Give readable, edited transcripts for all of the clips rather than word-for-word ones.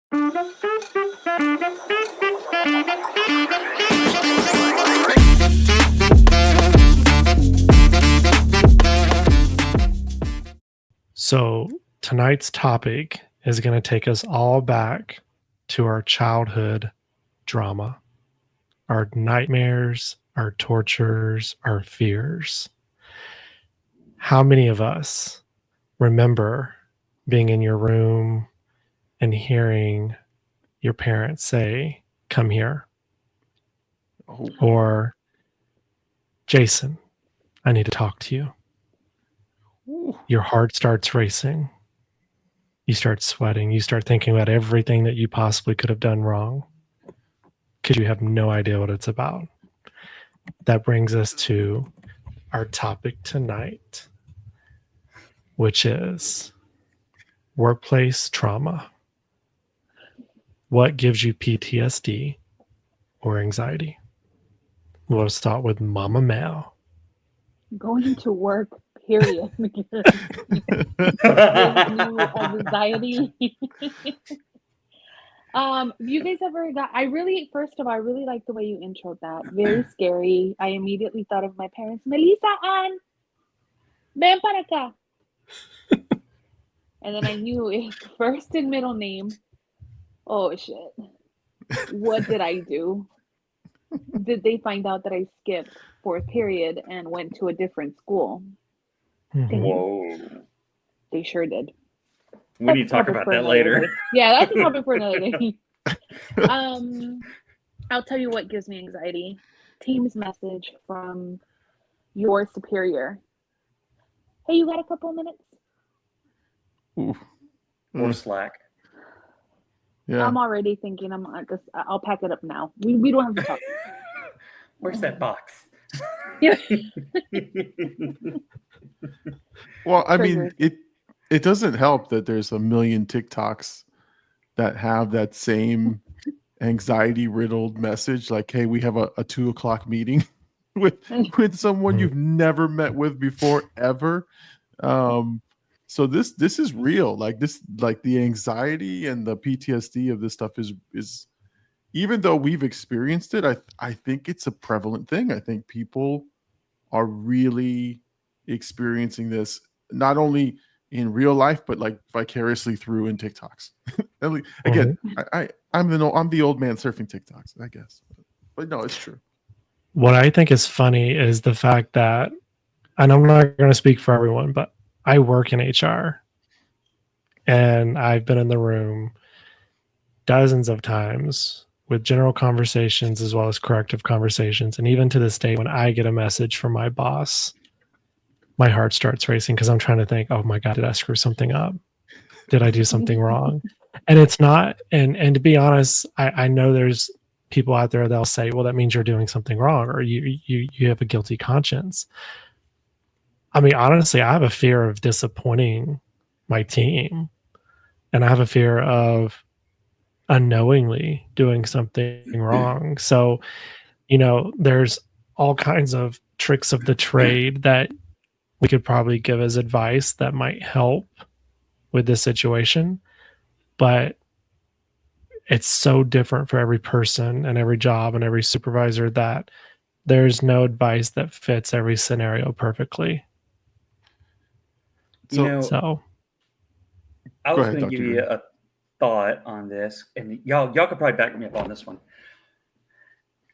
So, tonight's topic is going to take us all back to our childhood drama, our nightmares, our tortures, our fears. How many of us remember being in your room and hearing your parents say, "Come here," Oh, or "Jason, I need to talk to you"? ooh. Your heart starts racing. You start sweating. You start thinking about everything that you possibly could have done wrong because you have no idea what it's about. That brings us to our topic tonight, which is workplace trauma. What gives you PTSD or anxiety? We'll start with Mama Mel. Going to work, period. Gives you anxiety. You guys ever got, first of all, I really like the way you introed that. Very scary. I immediately thought of my parents. Melissa, Ann, ven para acá. And then I knew it first and middle name. Oh, shit. What did I do? Did they find out that I skipped fourth period and went to a different school? Thank you. Whoa. They sure did. We need to talk about that later. Yeah, that's a topic for another day. I'll tell you what gives me anxiety. Team's message from your superior. Hey, you got a couple of minutes? Ooh. Or Slack. Yeah. I'm already thinking I'll pack it up now. We don't have to talk. Where's that box? Yeah. Well, I Triggered. mean, it doesn't help that there's a million TikToks that have that same anxiety-riddled message, like, "Hey, we have a 2:00 meeting with someone you've never met with before ever." So this is real. Like the anxiety and the PTSD of this stuff is even though we've experienced it, I think it's a prevalent thing. I think people are really experiencing this not only in real life, but like vicariously through in TikToks. Again, I'm the old man surfing TikToks, I guess. But no, it's true. What I think is funny is the fact that, and I'm not going to speak for everyone, but I work in HR and I've been in the room dozens of times with general conversations as well as corrective conversations. And even to this day, when I get a message from my boss, my heart starts racing because I'm trying to think, oh my God, did I screw something up? Did I do something wrong? And it's not, and to be honest, I know there's people out there that'll say, well, that means you're doing something wrong or you have a guilty conscience. I mean, honestly, I have a fear of disappointing my team, and I have a fear of unknowingly doing something wrong. So, there's all kinds of tricks of the trade that we could probably give as advice that might help with this situation, but it's so different for every person and every job and every supervisor that there's no advice that fits every scenario perfectly. So I was ahead, going to Dr. give you a thought on this, and y'all could probably back me up on this one.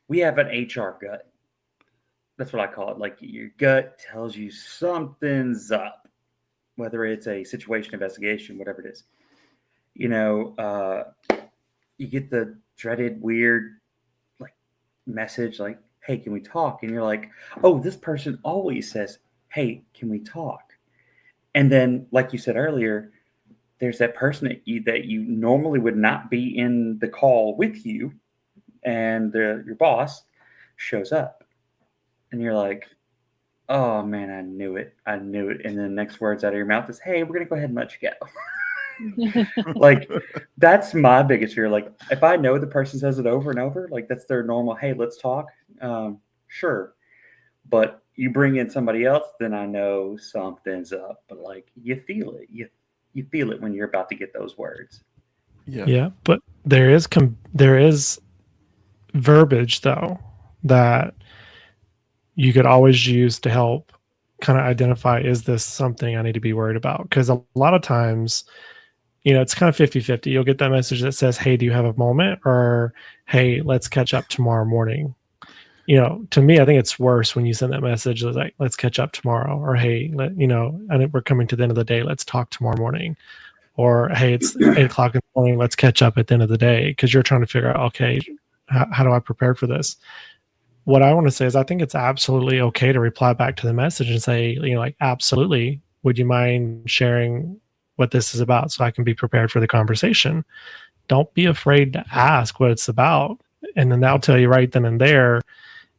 We have an HR gut. That's what I call it. Like your gut tells you something's up, whether it's a situation investigation, whatever it is. You get the dreaded weird message like, hey, can we talk? And you're like, oh, this person always says, hey, can we talk? And then, like you said earlier, there's that person that you normally would not be in the call with you, and your boss shows up. And you're like, oh, man, I knew it. And then the next words out of your mouth is, hey, we're going to go ahead and let you go. Like, that's my biggest fear. Like, if I know the person says it over and over, like that's their normal, hey, let's talk. Sure. But you bring in somebody else, then I know something's up. But like, you feel it. You feel it when you're about to get those words. Yeah, but there is verbiage though that you could always use to help kind of identify, is this something I need to be worried about? Because a lot of times, it's kind of 50-50. You'll get that message that says, hey, do you have a moment? Or, hey, let's catch up tomorrow morning. To me, I think it's worse when you send that message like, let's catch up tomorrow, or hey, we're coming to the end of the day, let's talk tomorrow morning, or hey, it's 8 o'clock in the morning, let's catch up at the end of the day, because you're trying to figure out, okay, how do I prepare for this? What I want to say is I think it's absolutely okay to reply back to the message and say, like, absolutely, would you mind sharing what this is about so I can be prepared for the conversation? Don't be afraid to ask what it's about. And then that'll tell you right then and there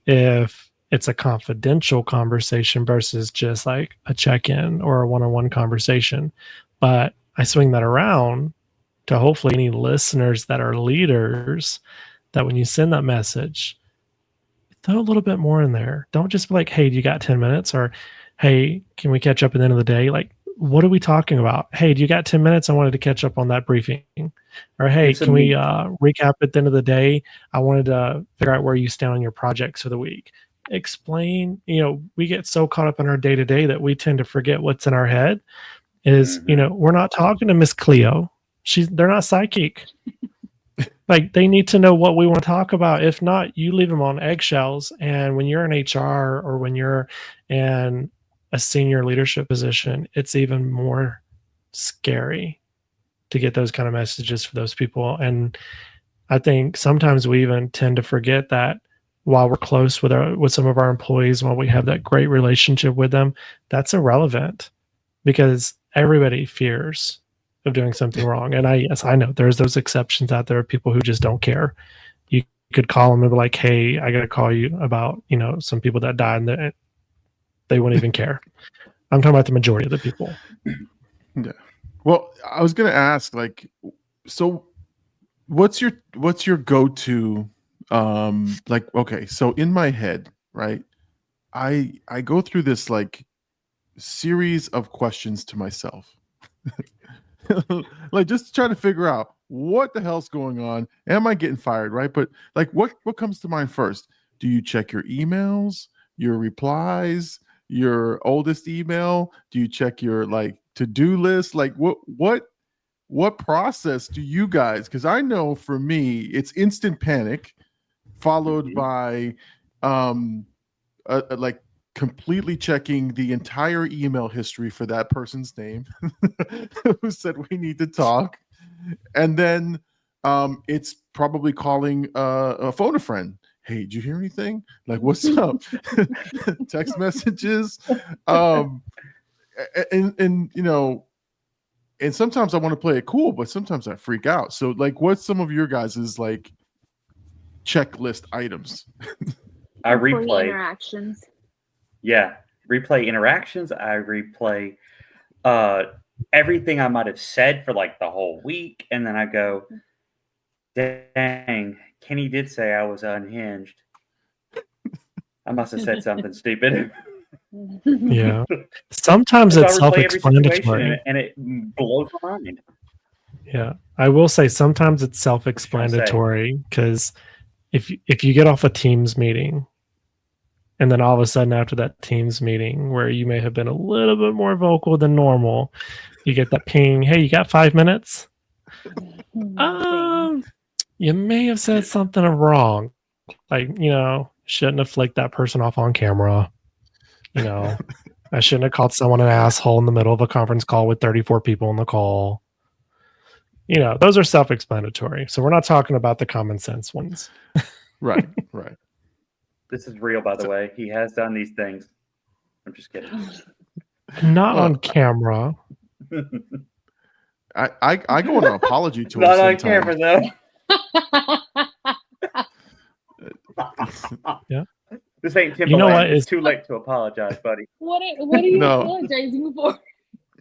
if it's a confidential conversation versus just like a check-in or a one-on-one conversation. But I swing that around to hopefully any listeners that are leaders, that when you send that message, throw a little bit more in there. Don't just be like, hey, do you got 10 minutes? Or, hey, can we catch up at the end of the day? Like, what are we talking about? Hey, do you got 10 minutes? I wanted to catch up on that briefing. Or, hey, can we recap at the end of the day? I wanted to figure out where you stand on your projects for the week. Explain, we get so caught up in our day to day that we tend to forget what's in our head is, we're not talking to Miss Cleo. They're not psychic. Like, they need to know what we want to talk about. If not, you leave them on eggshells. And when you're in HR or when you're in a senior leadership position, it's even more scary to get those kind of messages for those people. And I think sometimes we even tend to forget that while we're close with some of our employees, while we have that great relationship with them, that's irrelevant, because everybody fears of doing something wrong. And I know there's those exceptions out there of people who just don't care. You could call them and be like, hey, I got to call you about, some people that died, and they wouldn't even care. I'm talking about the majority of the people. Yeah. Well, I was going to ask, like, so what's your go-to, like, okay, so in my head, right, I go through this like series of questions to myself. Like, just trying to figure out what the hell's going on. Am I getting fired? Right. But like, what comes to mind first? Do you check your emails, your replies, your oldest email? Do you check your like to-do list? Like, what process do you guys? Because I know for me, it's instant panic followed by like completely checking the entire email history for that person's name who said we need to talk, and then it's probably calling a phone a friend. Hey, did you hear anything? Like, what's up? Text messages, and and sometimes I want to play it cool, but sometimes I freak out. So like, what's some of your guys's like checklist items? I replay interactions. Yeah, replay interactions. I replay everything I might have said for like the whole week, and then I go, dang, Kenny did say I was unhinged. I must have said something stupid. Yeah. Sometimes it's self-explanatory. And it blows my mind. Yeah. I will say sometimes it's self-explanatory, because if you get off a Teams meeting, and then all of a sudden after that Teams meeting where you may have been a little bit more vocal than normal, you get that ping, hey, you got 5 minutes? You may have said something wrong. Like, shouldn't have flicked that person off on camera. I shouldn't have called someone an asshole in the middle of a conference call with 34 people on the call. Those are self-explanatory. So we're not talking about the common sense ones. Right. This is real, by the way. He has done these things. I'm just kidding. Not on camera. I go on an apology tour. Not on camera, though. Yeah. This ain't Timberland. You know what? It's too late to apologize, buddy. What are you apologizing for?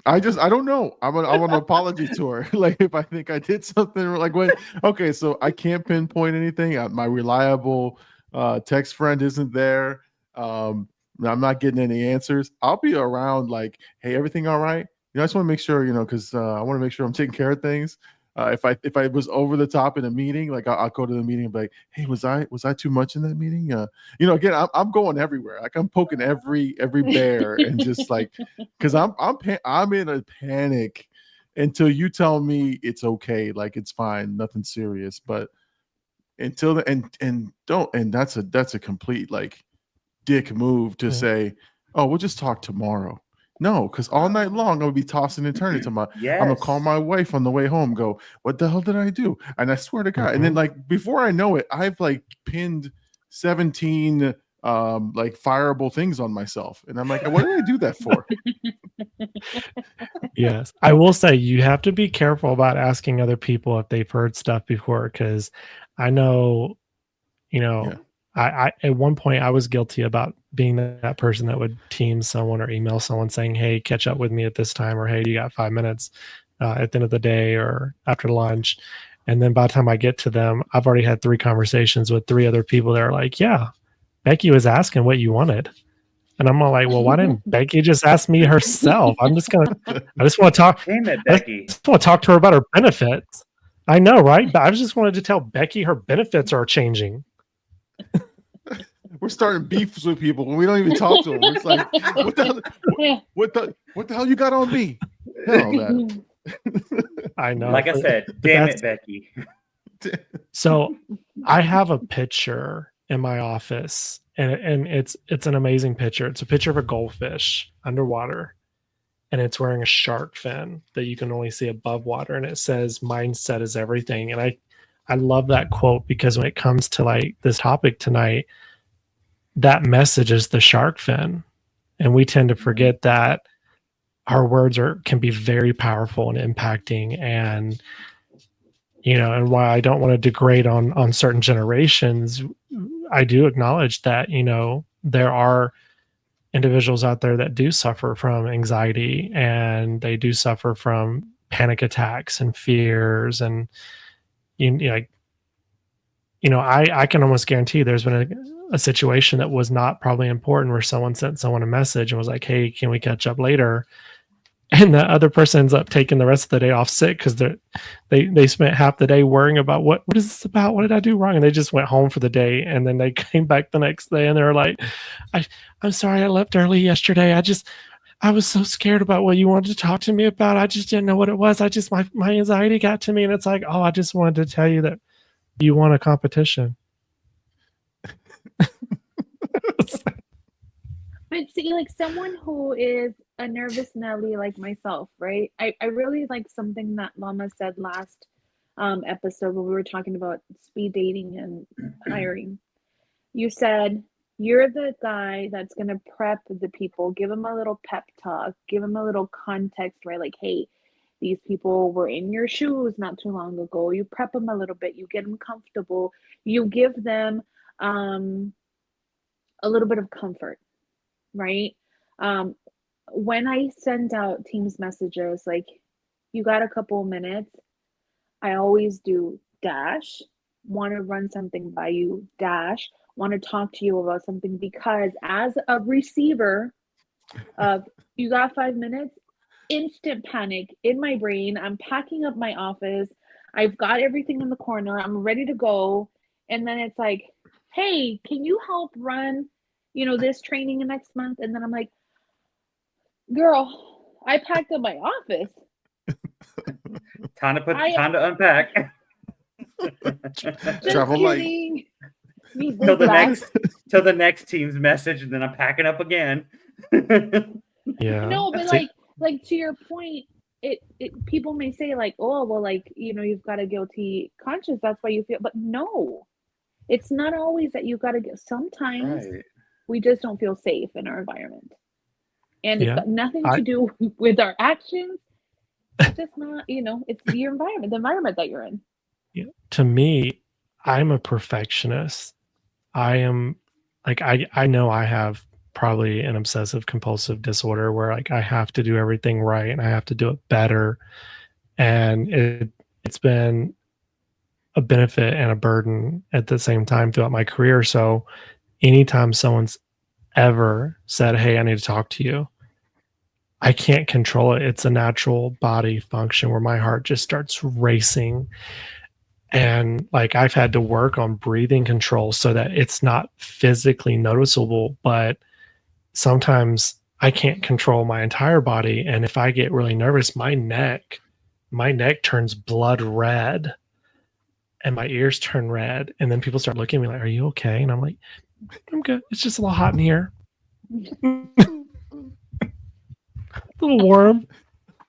I don't know. I'm on an apology tour. Like, if I think I did something, like, when, okay, so I can't pinpoint anything. My reliable text friend isn't there. I'm not getting any answers. I'll be around like, hey, everything all right? I just want to make sure, because I want to make sure I'm taking care of things. if I was over the top in a meeting, like I'll go to the meeting and be like, hey, was I too much in that meeting? Again, I'm going everywhere. Like I'm poking every bear and just like, because I'm in a panic until you tell me it's okay, like it's fine, nothing serious. But until that's a complete like dick move to say, oh, we'll just talk tomorrow. No, because all night long I'm gonna be tossing and turning to I'm gonna call my wife on the way home, go, what the hell did I do? And I swear to God, and then like before I know it, I've like pinned 17 like fireable things on myself. And I'm like, what did I do that for? Yes. I will say you have to be careful about asking other people if they've heard stuff before, because I know, I at one point I was guilty about being that person that would team someone or email someone saying, hey, catch up with me at this time, or hey, do you got 5 minutes at the end of the day or after lunch? And then by the time I get to them, I've already had 3 conversations with 3 other people that are like, yeah, Becky was asking what you wanted. And I'm all like, well, why didn't Becky just ask me herself? I just want to talk. Damn it, Becky. I just want to talk to her about her benefits. I know, right? But I just wanted to tell Becky her benefits are changing. We're starting beefs with people when we don't even talk to them. It's like, what the hell you got on me? Hell that. I know. Like I said, damn it, Becky. So I have a picture in my office, and it's an amazing picture. It's a picture of a goldfish underwater, and it's wearing a shark fin that you can only see above water, and it says mindset is everything. And I love that quote, because when it comes to like this topic tonight, that message is the shark fin, and we tend to forget that our words can be very powerful and impacting. And and while I don't want to degrade on certain generations, I do acknowledge that there are individuals out there that do suffer from anxiety, and they do suffer from panic attacks and fears. And I can almost guarantee there's been a situation that was not probably important, where someone sent someone a message and was like, hey, can we catch up later? And the other person ends up taking the rest of the day off sick because they spent half the day worrying about what is this about? What did I do wrong? And they just went home for the day, and then they came back the next day and they were like, I'm sorry I left early yesterday. I was so scared about what you wanted to talk to me about. I just didn't know what it was. My anxiety got to me. And it's like, oh, I just wanted to tell you that you won a competition. But see, like someone who is a nervous Nelly like myself, right? I really like something that Mama said last episode when we were talking about speed dating and hiring. You said you're the guy that's going to prep the people, give them a little pep talk, give them a little context, right? Like, hey, these people were in your shoes not too long ago. You prep them a little bit, you get them comfortable, you give them a little bit of comfort, right? When I send out Teams messages, like, you got a couple of minutes, I always do dash, want to run something by you, dash, want to talk to you about something, because as a receiver of you got 5 minutes, instant panic in my brain. I'm packing up my office. I've got everything in the corner. I'm ready to go. And then it's like, hey, can you help run, this training next month? And then I'm like, girl, I packed up my office. Time to unpack. Travel light. Till the next team's message, and then I'm packing up again. Yeah. No, but like to your point, it people may say like, oh, well, like, you've got a guilty conscience, that's why you feel, but no, it's not always that you got to get. Sometimes we just don't feel safe in our environment, and it's got nothing to do with our actions. It's just not, it's your environment, the environment that you're in. Yeah. To me, I'm a perfectionist. I am like, I know I have probably an obsessive compulsive disorder where like I have to do everything right and I have to do it better. And it's been a benefit and a burden at the same time throughout my career. So anytime someone's ever said, hey, I need to talk to you, I can't control it. It's a natural body function where my heart just starts racing. And like I've had to work on breathing control so that it's not physically noticeable, but sometimes I can't control my entire body. And if I get really nervous, my neck turns blood red and my ears turn red. And then people start looking at me like, "Are you okay?" And I'm like, "I'm good. It's just a little hot in here. A little warm."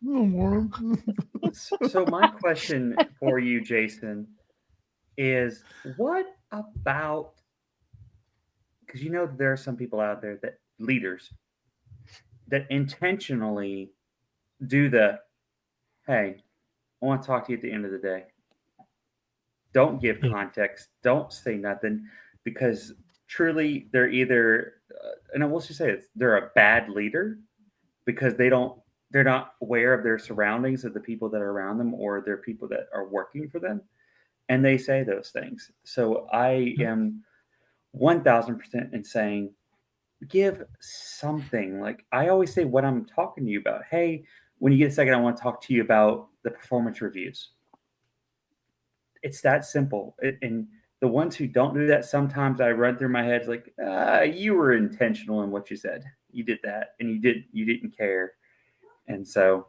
A little warm. So my question for you, Jason, is what about, because you know there are some people out there, that leaders that intentionally do the, hey, I want to talk to you at the end of the day. Don't give Yeah. context. Don't say nothing, because truly they're either, and I will just say it, they're a bad leader because they're not aware of their surroundings, of the people that are around them, or their people that are working for them, and they say those things. So I am 1000% in saying, give something. Like I always say, what I'm talking to you about. Hey, when you get a second, I want to talk to you about the performance reviews. It's that simple. And the ones who don't do that, sometimes I run through my head like, you were intentional in what you said. You did that, and you didn't care. And so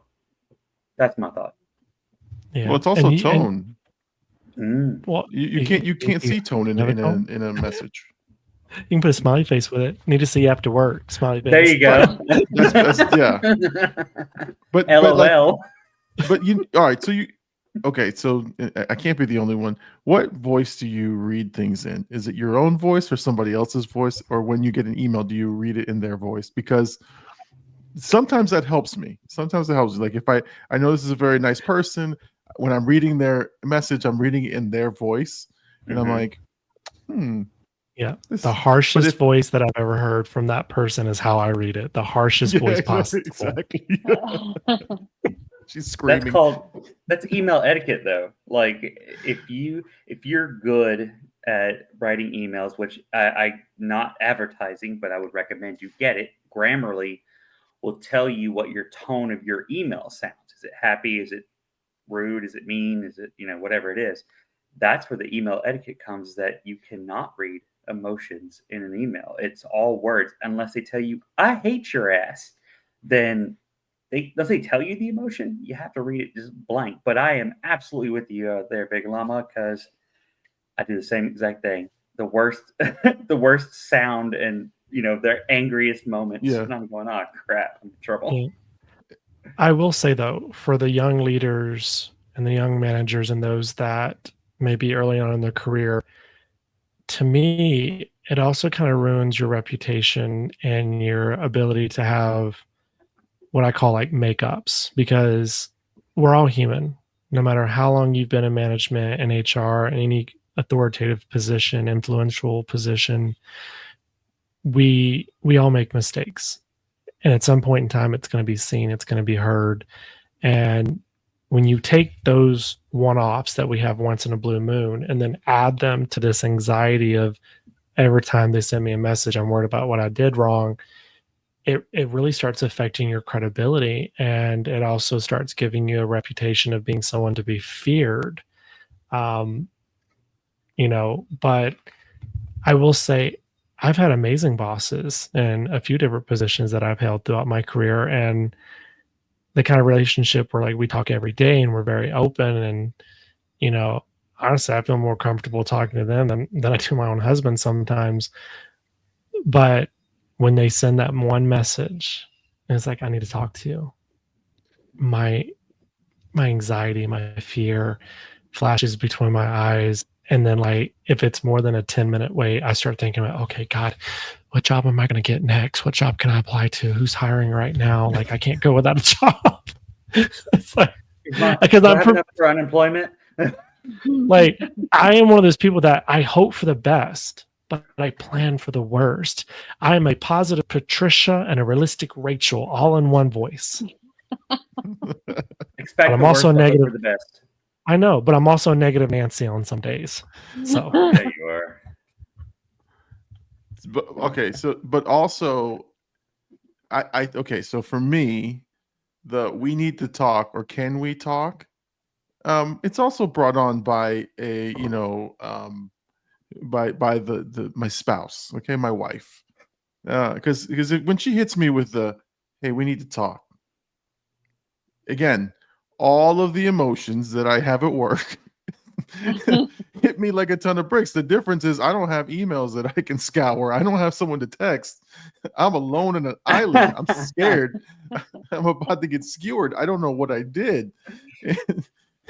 that's my thought. Yeah. Well, it's also And tone. well, You can't see tone in a message. You can put a smiley face with it. Need to see you after work. Smiley face. There you go. That's yeah. But LOL. But you all right? So okay? So I can't be the only one. What voice do you read things in? Is it your own voice or somebody else's voice? Or when you get an email, do you read it in their voice? Because sometimes that helps me. Sometimes it helps me. Like if I know this is a very nice person, when I'm reading their message, I'm reading it in their voice, and I'm like, Yeah. The harshest voice that I've ever heard from that person is how I read it. The harshest voice possible. Exactly. She's screaming. That's email etiquette though. Like if you're good at writing emails, which I not advertising, but I would recommend you get it. Grammarly will tell you what your tone of your email sounds. Is it happy? Is it rude? Is it mean? Is it, whatever it is? That's where the email etiquette comes, that you cannot read emotions in an email. It's all words, unless they tell you, I hate your ass. Then unless they tell you the emotion, you have to read it just blank. But I am absolutely with you there, Big Llama, because I do the same exact thing. The worst, the worst sound, and their angriest moments. Yeah. And I'm going, oh crap, I'm in trouble. Yeah. I will say though, for the young leaders and the young managers and those that may be early on in their career, to me, it also kind of ruins your reputation and your ability to have what I call like makeups, because we're all human. No matter how long you've been in management and HR and any authoritative position, influential position, we all make mistakes. And at some point in time, it's going to be seen, it's going to be heard. And when you take those one-offs that we have once in a blue moon and then add them to this anxiety of every time they send me a message, I'm worried about what I did wrong, it really starts affecting your credibility. And it also starts giving you a reputation of being someone to be feared. But I will say I've had amazing bosses in a few different positions that I've held throughout my career. And the kind of relationship where like we talk every day and we're very open, and honestly I feel more comfortable talking to them than I do my own husband sometimes. But when they send that one message and it's like, I need to talk to you, my anxiety, my fear flashes between my eyes. And then like if it's more than a 10-minute wait, I start thinking about, okay, God, what job am I going to get next? What job can I apply to? Who's hiring right now? Like I can't go without a job. It's like, because I'm up for unemployment. Like I am one of those people that I hope for the best, but I plan for the worst. I am a positive Patricia and a realistic Rachel all in one voice. Expect I'm also negative for the best. I know, but I'm also a negative Nancy on some days. So there you are. But okay, so but also okay, so for me, the "we need to talk" or "can we talk," it's also brought on by a by the my spouse, okay, my wife, because when she hits me with the "hey, we need to talk," again, all of the emotions that I have at work hit me like a ton of bricks. The difference is I don't have emails that I can scour. I don't have someone to text. I'm alone in an island. I'm scared. I'm about to get skewered. I don't know what I did.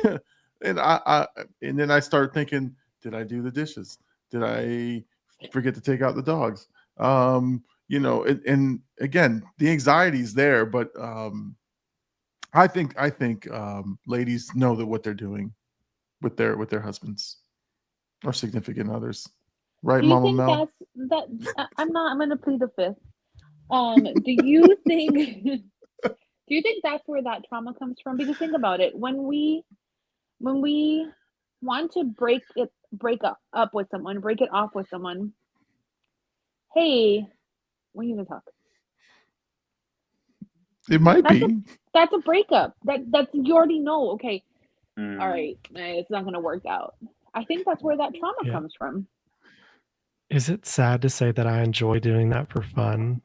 And and then I start thinking, did I do the dishes? Did I forget to take out the dogs? And again, the anxiety is there, but I think ladies know that what they're doing with their husbands or significant others, right, Do you Mama think Mel? I'm going to plead the fifth. Do you think do you think that's where that trauma comes from? Because think about it. When we want to break up with someone, break it off with someone, hey, we need to talk. It might That's be. That's a breakup. That's you already know, okay, Mm. all right, it's not gonna work out. I think that's where that trauma Yeah. comes from. Is it sad to say that I enjoy doing that for fun?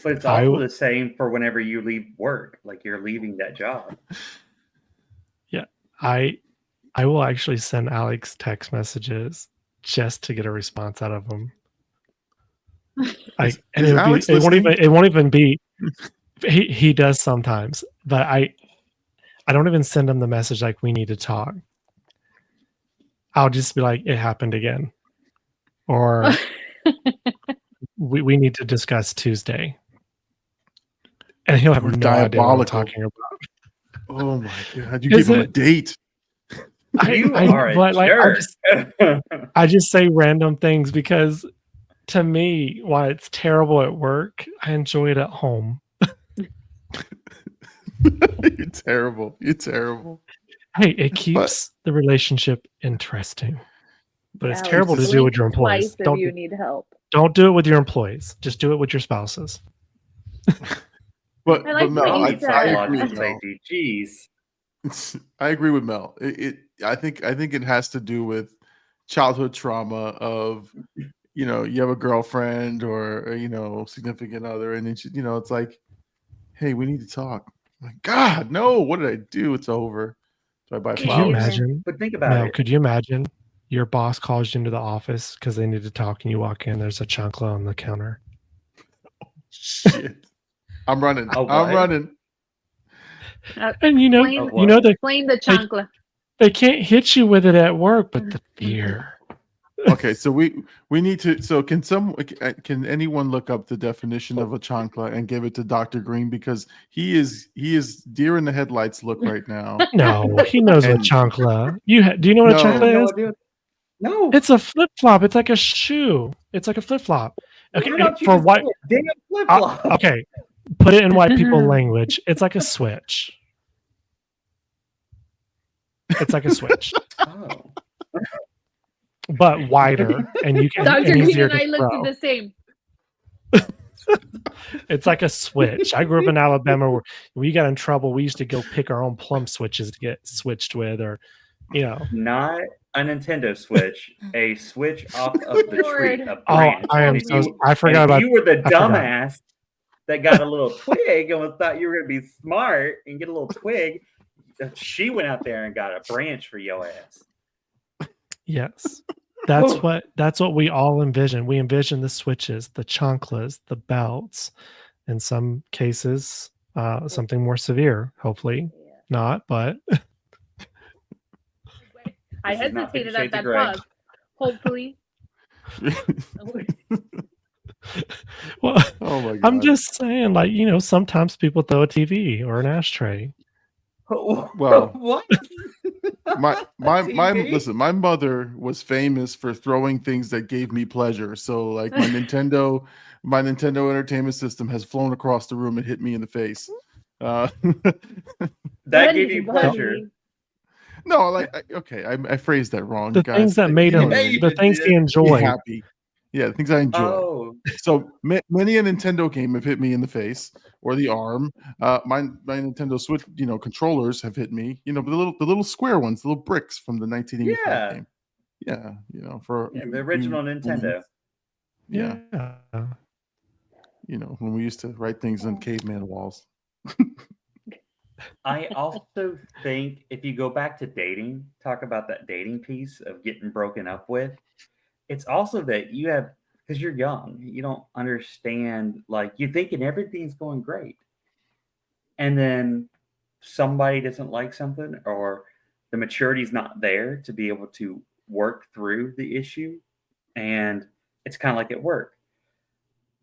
But it's I also w- the same for whenever you leave work, like you're leaving that job. Yeah, I will actually send Alex text messages just to get a response out of him. And Is Alex listening? it won't even be. He does sometimes, but I don't even send him the message like we need to talk. I'll just be like, it happened again, or we need to discuss Tuesday, and he'll have We're no idea what I'm diabolical. talking about. Oh my god! You Is give him a it? date. You are a jerk. I just say random things because to me, while it's terrible at work, I enjoy it at home. You're terrible. You're terrible. Hey, it keeps the relationship interesting, but it's terrible to do with your employees. Twice if you need help. Don't do it with your employees. Just do it with your spouses. But I like Mel, what I you said. agree. Psychological Mel. safety. Jeez. I agree with Mel. I think it has to do with childhood trauma of you have a girlfriend or significant other, and it's it's like, hey, we need to talk. I'm like, God, no, what did I do? It's over. So I buy Could you flowers. imagine? But think about Mel, it. could you imagine your boss calls you into the office because they need to talk, and you walk in, there's a chancla on the counter. Shit. I'm running. A what? I'm running. And Explain the chancla. they can't hit you with it at work, but the fear. Okay, so we need to. So can anyone look up the definition of a chancla and give it to Dr. Green, because he is deer in the headlights look right now. No, he knows what chancla. Do you know what a No. chancla is? No. It's a flip flop. It's like a shoe. It's like a flip flop. Okay, Why don't you for just white. say a damn flip flop? Okay, put it in white people language. It's like a switch. It's like a switch, Oh. but wider, and you can. Dr. and Green easier and I to looked throw. at the same. It's like a switch. I grew up in Alabama where we got in trouble. We used to go pick our own plum switches to get switched with, or Not a Nintendo Switch, a switch off of the tree, a Oh, branch. I am And so. I forgot if about. you were the I forgot. dumbass that got a little twig and thought you were going to be smart and get a little twig, she went out there and got a branch for your ass. Yes. That's what we all envision. We envision the switches, the chanclas, the belts, in some cases, something more severe. Hopefully not, but I This is not hesitated 50 at Shades of that Grey. pause. Hopefully. well, Oh my god. I'm just saying, like, sometimes people throw a TV or an ashtray. Well, what? my TV? listen, my mother was famous for throwing things that gave me pleasure. So like my Nintendo Entertainment System has flown across the room and hit me in the face. That gave you pleasure. No, like okay, I phrased that wrong, The guys. things that made him, Yeah, you the things did. he Be enjoyed. happy. Yeah, the things I enjoy. Oh, So many a Nintendo game have hit me in the face or the arm. My Nintendo Switch, controllers have hit me. The little square ones, the little bricks from the 1985 yeah. game. Yeah, for Yeah, the you original Nintendo. yeah, Yeah. when we used to write things on caveman walls. I also think if you go back to dating, talk about that dating piece of getting broken up with, it's also that you have, because you're young, you don't understand, like, you're thinking everything's going great. And then somebody doesn't like something, or the maturity's not there to be able to work through the issue. And it's kind of like at work.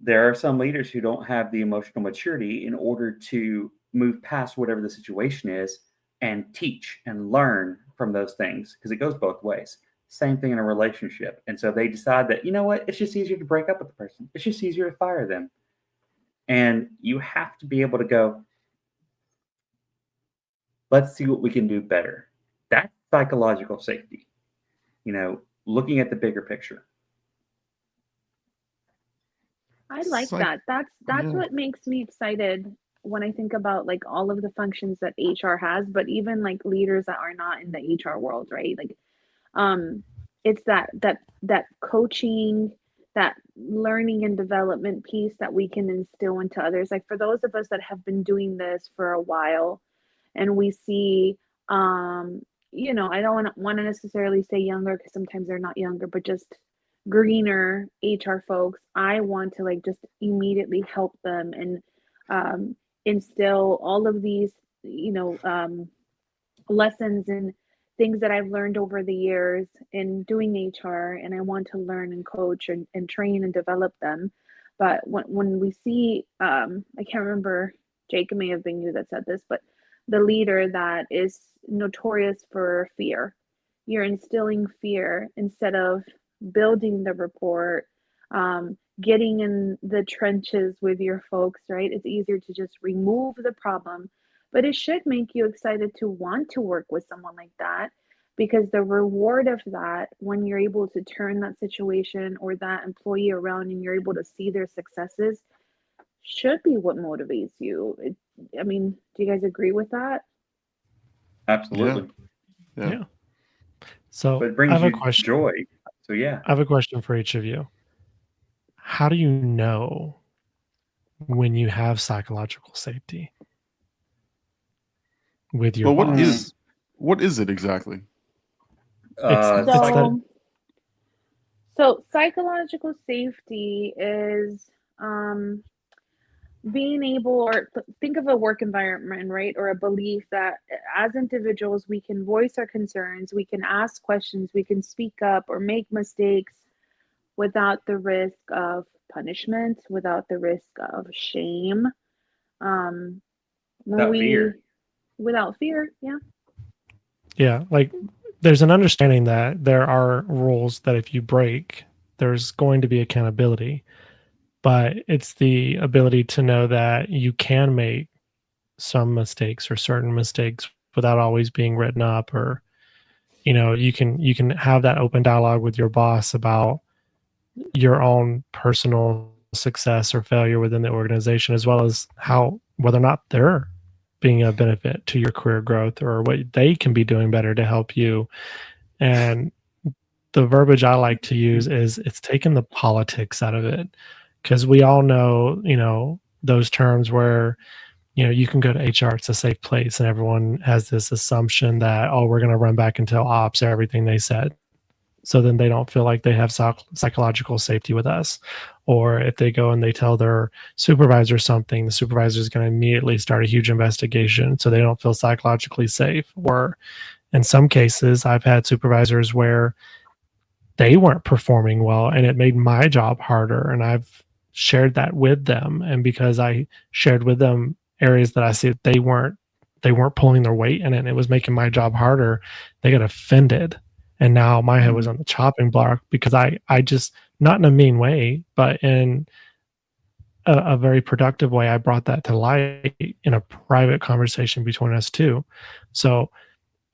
There are some leaders who don't have the emotional maturity in order to move past whatever the situation is and teach and learn from those things, because it goes both ways. Same thing in a relationship. And so they decide that, you know what, it's just easier to break up with the person. It's just easier to fire them. And you have to be able to go, let's see what we can do better. That's psychological safety, looking at the bigger picture. I like Psych- that. That's yeah. what makes me excited when I think about like all of the functions that HR has, but even like leaders that are not in the HR world, right? Like it's that coaching, that learning and development piece that we can instill into others. Like for those of us that have been doing this for a while and we see I don't want to necessarily say younger because sometimes they're not younger, but just greener HR folks, I want to like just immediately help them and instill all of these, lessons and things that I've learned over the years in doing HR, and I want to learn and coach and train and develop them. But when we see, I can't remember, Jake, it may have been you that said this, but the leader that is notorious for fear, you're instilling fear instead of building the rapport, getting in the trenches with your folks, right? It's easier to just remove the problem, but it should make you excited to want to work with someone like that, because the reward of that, when you're able to turn that situation or that employee around and you're able to see their successes, should be what motivates you. I mean, do you guys agree with that? Absolutely. Yeah. So But it I brings have a you question. joy. So yeah. I have a question for each of you. How do you know when you have psychological safety with your Well, boss? what is it exactly? It's that So psychological safety is being able, or think of a work environment, right? Or a belief that as individuals, we can voice our concerns, we can ask questions, we can speak up or make mistakes without the risk of punishment, without the risk of shame. When Without fear. without fear, yeah. Yeah, like there's an understanding that there are rules that if you break, there's going to be accountability, but it's the ability to know that you can make some mistakes or certain mistakes without always being written up, or you can have that open dialogue with your boss about your own personal success or failure within the organization, as well as how whether or not they're being a benefit to your career growth or what they can be doing better to help you. And the verbiage I like to use is it's taking the politics out of it, because we all know, those terms where, you can go to HR, it's a safe place, and everyone has this assumption that, oh, we're going to run back and tell ops everything they said. So then they don't feel like they have psychological safety with us. Or if they go and they tell their supervisor something, the supervisor is going to immediately start a huge investigation. So they don't feel psychologically safe. Or in some cases, I've had supervisors where they weren't performing well and it made my job harder. And I've shared that with them. And because I shared with them areas that I see that they weren't pulling their weight in it and it was making my job harder, they got offended. And now my head was on the chopping block because I just, not in a mean way, but in a very productive way, I brought that to light in a private conversation between us two. So,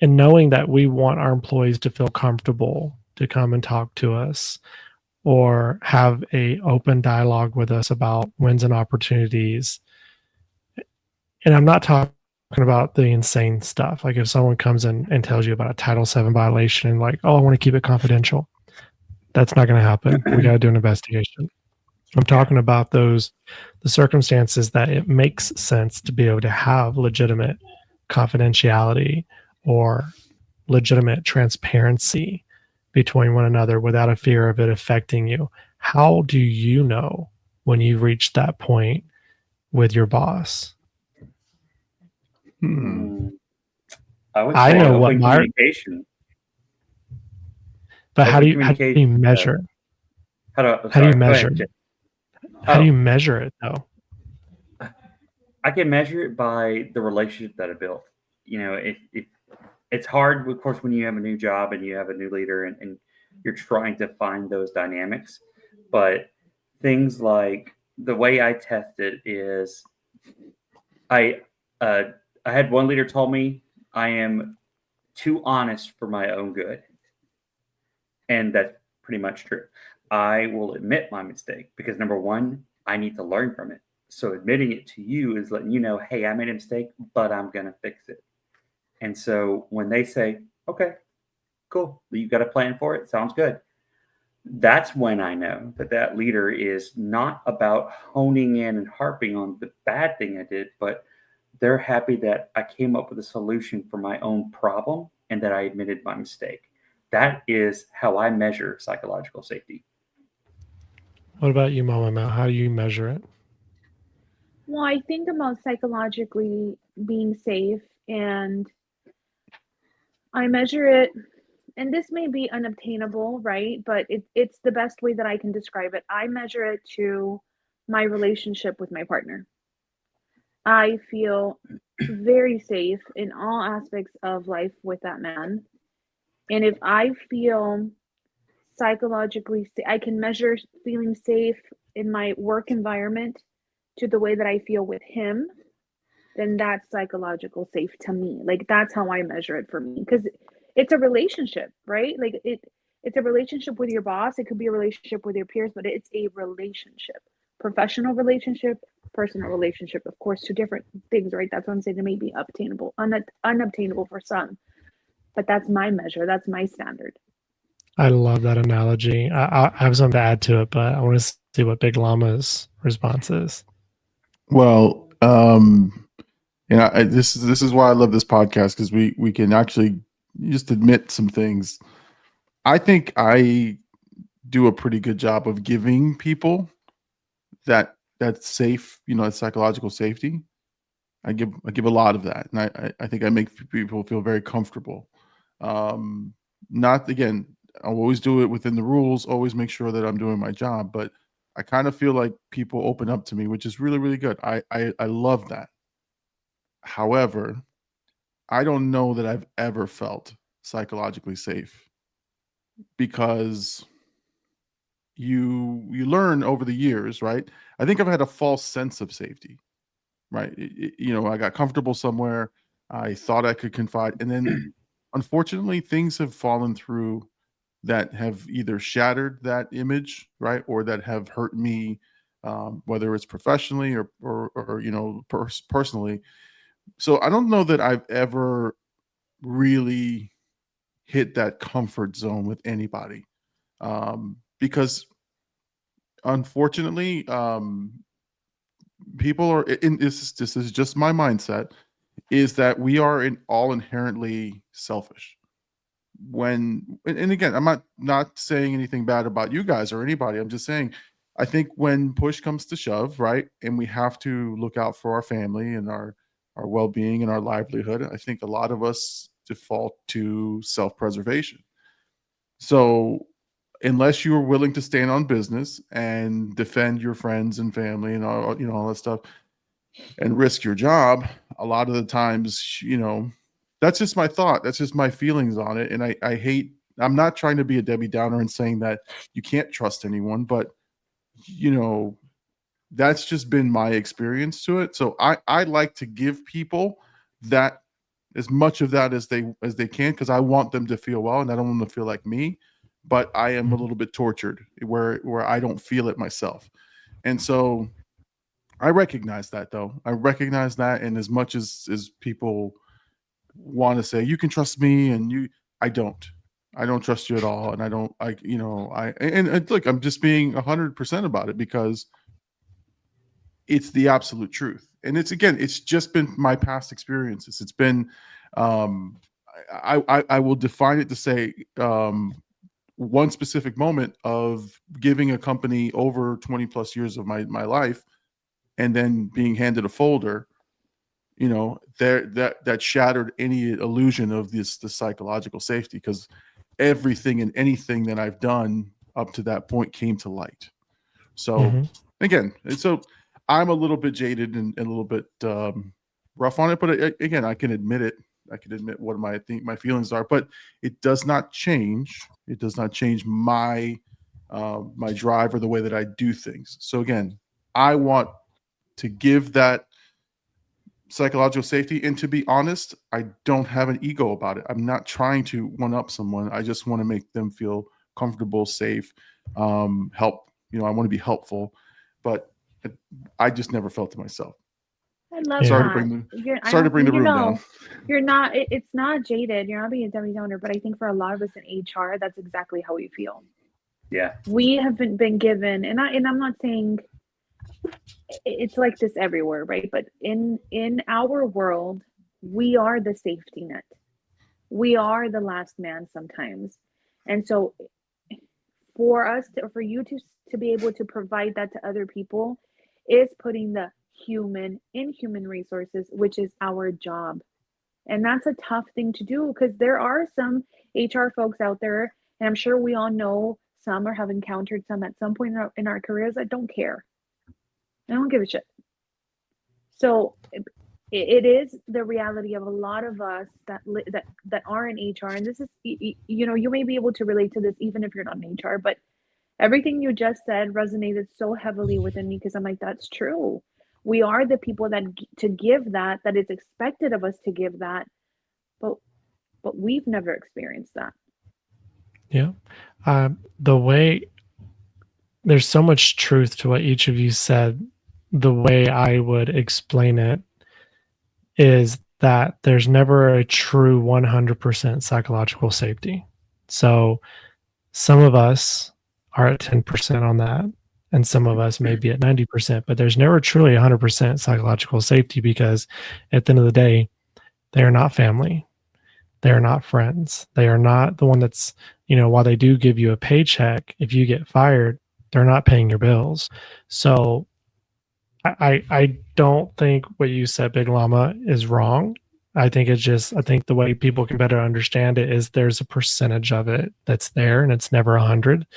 in knowing that we want our employees to feel comfortable to come and talk to us, or have a open dialogue with us about wins and opportunities. And I'm not talking about the insane stuff. Like if someone comes in and tells you about a Title VII violation and like, oh, I want to keep it confidential. That's not going to happen. We got to do an investigation. I'm talking about the circumstances that it makes sense to be able to have legitimate confidentiality or legitimate transparency between one another without a fear of it affecting you. How do you know when you've reached that point with your boss? I would I say know what open my, communication. but how Open do you communication. measure? How do How do you go measure? ahead, Jay. How do you Oh, measure it though? I can measure it by the relationship that I built. You know, if it's hard, of course, when you have a new job and you have a new leader and you're trying to find those dynamics. But things like the way I test it is I uh, I had one leader told me I am too honest for my own good. And that's pretty much true. I will admit my mistake because number one, I need to learn from it. So admitting it to you is letting you know, hey, I made a mistake, but I'm going to fix it. And so when they say, okay, cool, you've got a plan for it, sounds good. That's when I know that that leader is not about honing in and harping on the bad thing I did, but they're happy that I came up with a solution for my own problem and that I admitted my mistake. That is how I measure psychological safety. What about you, Mama Mel? How do you measure it? Well, I think about psychologically being safe, and I measure it, and this may be unobtainable, right? But it's the best way that I can describe it. I measure it to my relationship with my partner. I feel very safe in all aspects of life with that man. And if I feel psychologically, I can measure feeling safe in my work environment to the way that I feel with him, then that's psychological safe to me. Like that's how I measure it for me because it's a relationship, right? Like it's a relationship with your boss. It could be a relationship with your peers, but it's a relationship, professional relationship, personal relationship. Of course, two different things, right? That's what I'm saying. It may be obtainable, unobtainable for some, but that's my measure. That's my standard. I love that analogy. I have something to add to it, but I want to see what Big Llama's response is. Well, this is why I love this podcast because we can actually just admit some things. I think I do a pretty good job of giving people that safe, psychological safety. I give a lot of that, and I think I make people feel very comfortable. Not again, I'll always do it within the rules. Always make sure that I'm doing my job, but I kind of feel like people open up to me, which is really really good. I love that. However, I don't know that I've ever felt psychologically safe because you learn over the years, right? I think I've had a false sense of safety, right? I got comfortable somewhere. I thought I could confide, and then unfortunately, things have fallen through that have either shattered that image, right, or that have hurt me, whether it's professionally or personally. So I don't know that I've ever really hit that comfort zone with anybody, because unfortunately, people are in this is just my mindset, is that we are all inherently selfish. And again, I'm not saying anything bad about you guys or anybody. I'm just saying I think when push comes to shove, right, and we have to look out for our family and our well-being and our livelihood, I think a lot of us default to self-preservation. So unless you are willing to stand on business and defend your friends and family and all that stuff and risk your job, a lot of the times, that's just my thought. That's just my feelings on it. And I hate, I'm not trying to be a Debbie Downer and saying that you can't trust anyone, but that's just been my experience to it. So I like to give people that, as much of that as they can, because I want them to feel well and I don't want them to feel like me. but I am a little bit tortured where I don't feel it myself. And so I recognize that, though. I recognize that. And as much as people want to say, you can trust me, and I don't trust you at all. And and look, I'm just being 100% about it because it's the absolute truth. And it's just been my past experiences. It's been, I will define it to say, one specific moment of giving a company over 20 plus years of my life, and then being handed a folder, that shattered any illusion of the psychological safety, because everything and anything that I've done up to that point came to light. So again, so I'm a little bit jaded and a little bit rough on it, but again, I can admit it. I can admit what my feelings are, but it does not change. It does not change my my drive or the way that I do things. So again, I want to give that psychological safety, and to be honest, I don't have an ego about it. I'm not trying to one up someone. I just want to make them feel comfortable, safe, help. I want to be helpful, but I just never felt it myself. I love Sorry that. to bring the room down. You're not. It's not jaded. You're not being a Debbie Downer, but I think for a lot of us in HR, that's exactly how we feel. Yeah, we haven't been given, and I'm not saying it's like this everywhere, right? But in our world, we are the safety net. We are the last man sometimes, and so for you to be able to provide that to other people is putting the human in human resources, which is our job. And that's a tough thing to do, because there are some HR folks out there, and I'm sure we all know some or have encountered some at some point in our careers that don't care. I don't give a shit. So it is the reality of a lot of us that are in HR. And this is, you may be able to relate to this even if you're not in HR, but everything you just said resonated so heavily within me, because I'm like, that's true. We are the people that to give that it's expected of us to give that, but we've never experienced that. Yeah. The way there's so much truth to what each of you said. The way I would explain it is that there's never a true 100% psychological safety. So some of us are at 10% on that, and some of us may be at 90%, but there's never truly 100% psychological safety, because at the end of the day, they are not family. They are not friends. They are not the one that's, while they do give you a paycheck, if you get fired, they're not paying your bills. So I don't think what you said, Big Llama, is wrong. I think the way people can better understand it is there's a percentage of it that's there, and it's never 100.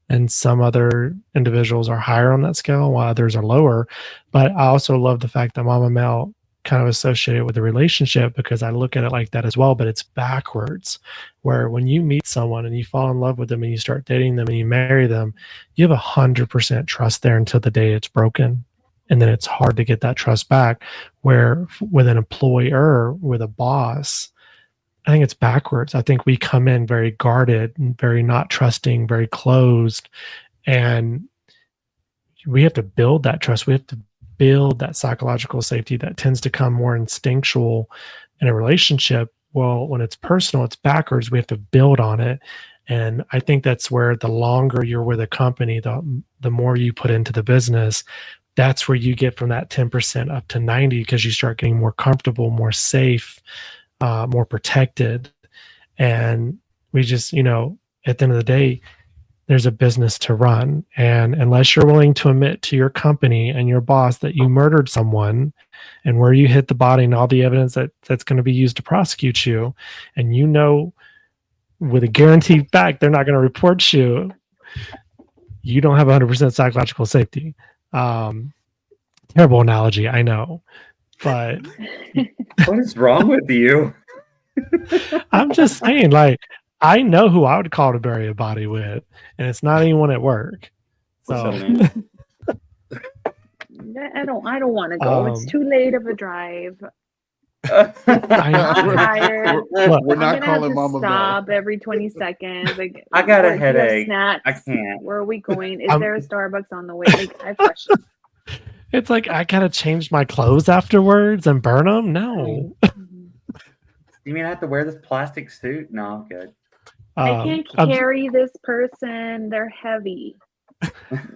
And some other individuals are higher on that scale while others are lower. But I also love the fact that Mama Mel kind of associated with the relationship, because I look at it like that as well, but it's backwards, where when you meet someone and you fall in love with them and you start dating them and you marry them, you have 100% trust there until the day it's broken. And then it's hard to get that trust back. Where with an employer, with a boss, I think it's backwards. I think we come in very guarded and very not trusting, very closed. And we have to build that trust. We have to build that psychological safety that tends to come more instinctual in a relationship. Well, when it's personal, it's backwards. We have to build on it. And I think that's where the longer you're with a company, the more you put into the business, that's where you get from that 10% up to 90, because you start getting more comfortable, more safe, more protected. And we just, at the end of the day, there's a business to run. And unless you're willing to admit to your company and your boss that you murdered someone, and where you hit the body and all the evidence that's going to be used to prosecute you, and with a guaranteed fact they're not going to report you, you don't have 100% psychological safety. Terrible analogy, I know, but what is wrong with you? I'm just saying, I know who I would call to bury a body with, and it's not anyone at work. So I don't want to go. It's too late of a drive. I'm tired. We're I'm not gonna have calling to Mama stop Mel. every 20 seconds. Like, I got a what, do you have headache. snacks? I can't. Where are we going? Is I'm- there a Starbucks on the way? Like, I have questions. It's like I gotta change my clothes afterwards and burn them. No, Mhm. You mean I have to wear this plastic suit? No, I'm good. I can't I'm- carry this person. They're heavy. You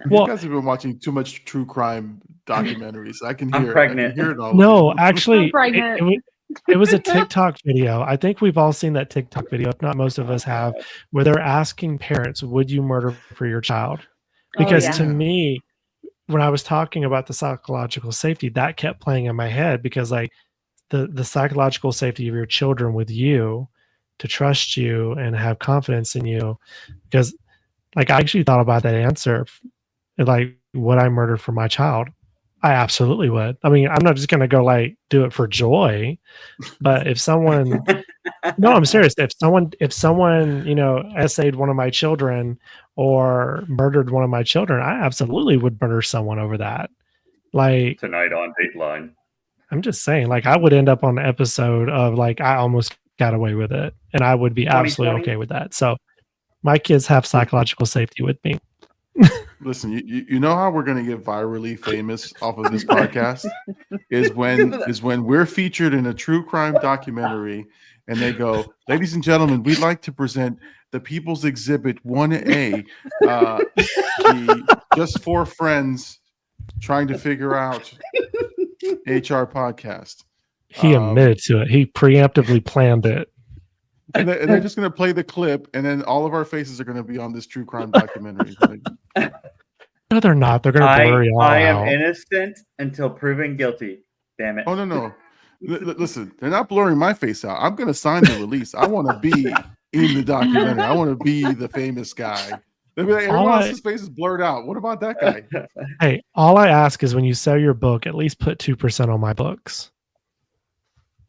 well, guys have been watching too much true crime documentaries. I can I'm hear pregnant. it all no, of you. actually, I'm pregnant. it was a TikTok video. I think we've all seen that TikTok video. If not, most of us have, where they're asking parents, "Would you murder for your child?" Because yeah. to me, when I was talking about the psychological safety, that kept playing in my head because like the psychological safety of your children with you to trust you and have confidence in you. Because like I actually thought about that answer. Like, would I murder for my child? I absolutely would. I mean, I'm not just gonna go like do it for joy, but if someone no, I'm serious. If someone, essayed one of my children or murdered one of my children, I absolutely would murder someone over that. Like, Tonight on Dateline. I'm just saying, like, I would end up on an episode of like I almost got away with it, and I would be absolutely 2020? okay with that. So my kids have psychological safety with me. Listen, you know how we're gonna get virally famous off of this podcast is when we're featured in a true crime documentary and they go, ladies and gentlemen, we'd like to present the People's Exhibit 1A, the Just Four Friends Trying to Figure Out HR podcast. He admitted to it. He preemptively planned it. And they're just going to play the clip, and then all of our faces are going to be on this true crime documentary. Like, No, they're not. They're going to blur you all I am out. innocent until proven guilty. Damn it. oh, no. Listen, they're not blurring my face out. I'm going to sign the release. I want to be in the documentary. I want to be the famous guy. They'll be like, everyone else's face is blurred out. What about that guy? Hey, all I ask is when you sell your book, at least put 2% on my books.